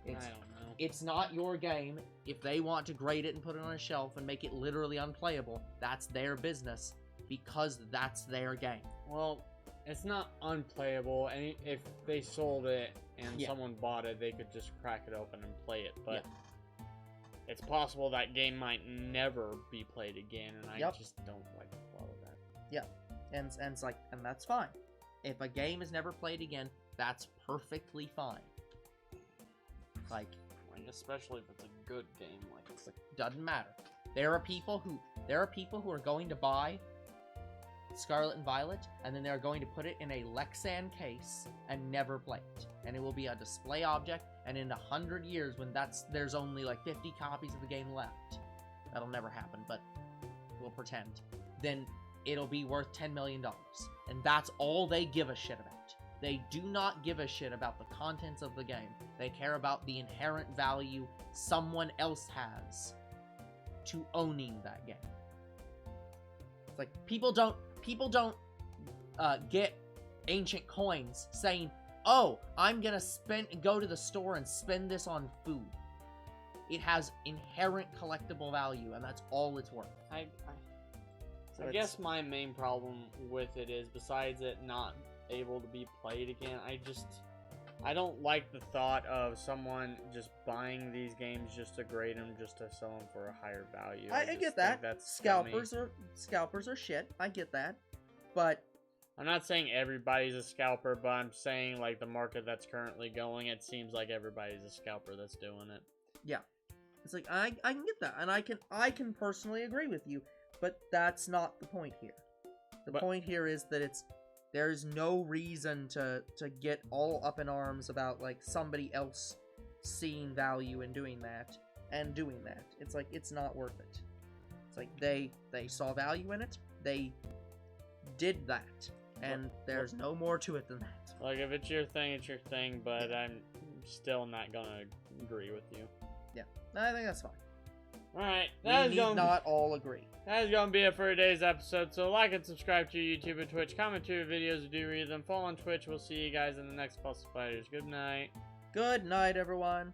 I don't know. It's not your game. If they want to grade it and put it on a shelf and make it literally unplayable, that's their business because that's their game. Well, it's not unplayable, and if they sold it and someone bought it, they could just crack it open and play it, but it's possible that game might never be played again, and I just don't like the thought of that. Yeah, and it's like, and that's fine. If a game is never played again, that's perfectly fine. Like, especially if it's a good game, like it's like, doesn't matter. There are people who are going to buy Scarlet and Violet, and then they're going to put it in a Lexan case and never play it. And it will be a display object, and in 100 years, when there's only like 50 copies of the game left, that'll never happen, but we'll pretend, then it'll be worth $10 million. And that's all they give a shit about. They do not give a shit about the contents of the game. They care about the inherent value someone else has to owning that game. It's like, people don't get ancient coins saying, oh, I'm gonna go to the store and spend this on food. It has inherent collectible value, and that's all it's worth. I guess my main problem with it is, besides it not able to be played again, I don't like the thought of someone just buying these games just to grade them, just to sell them for a higher value. I get that. Scalpers are shit. I get that. But I'm not saying everybody's a scalper, but I'm saying, like, the market that's currently going, it seems like everybody's a scalper that's doing it. Yeah. It's like, I can get that, and I can personally agree with you, but that's not the point here. The point here is that there's no reason to get all up in arms about, like, somebody else seeing value in doing that and doing that. It's like, it's not worth it. It's like, they saw value in it, they did that, and there's no more to it than that. Like, if it's your thing, it's your thing, but I'm still not gonna agree with you. Yeah, I think that's fine. Alright, we need not all agree. That is going to be it for today's episode. So like and subscribe to YouTube and Twitch. Comment to your videos if you do read them. Follow on Twitch. We'll see you guys in the next Puzzle Fighters. Good night. Good night, everyone.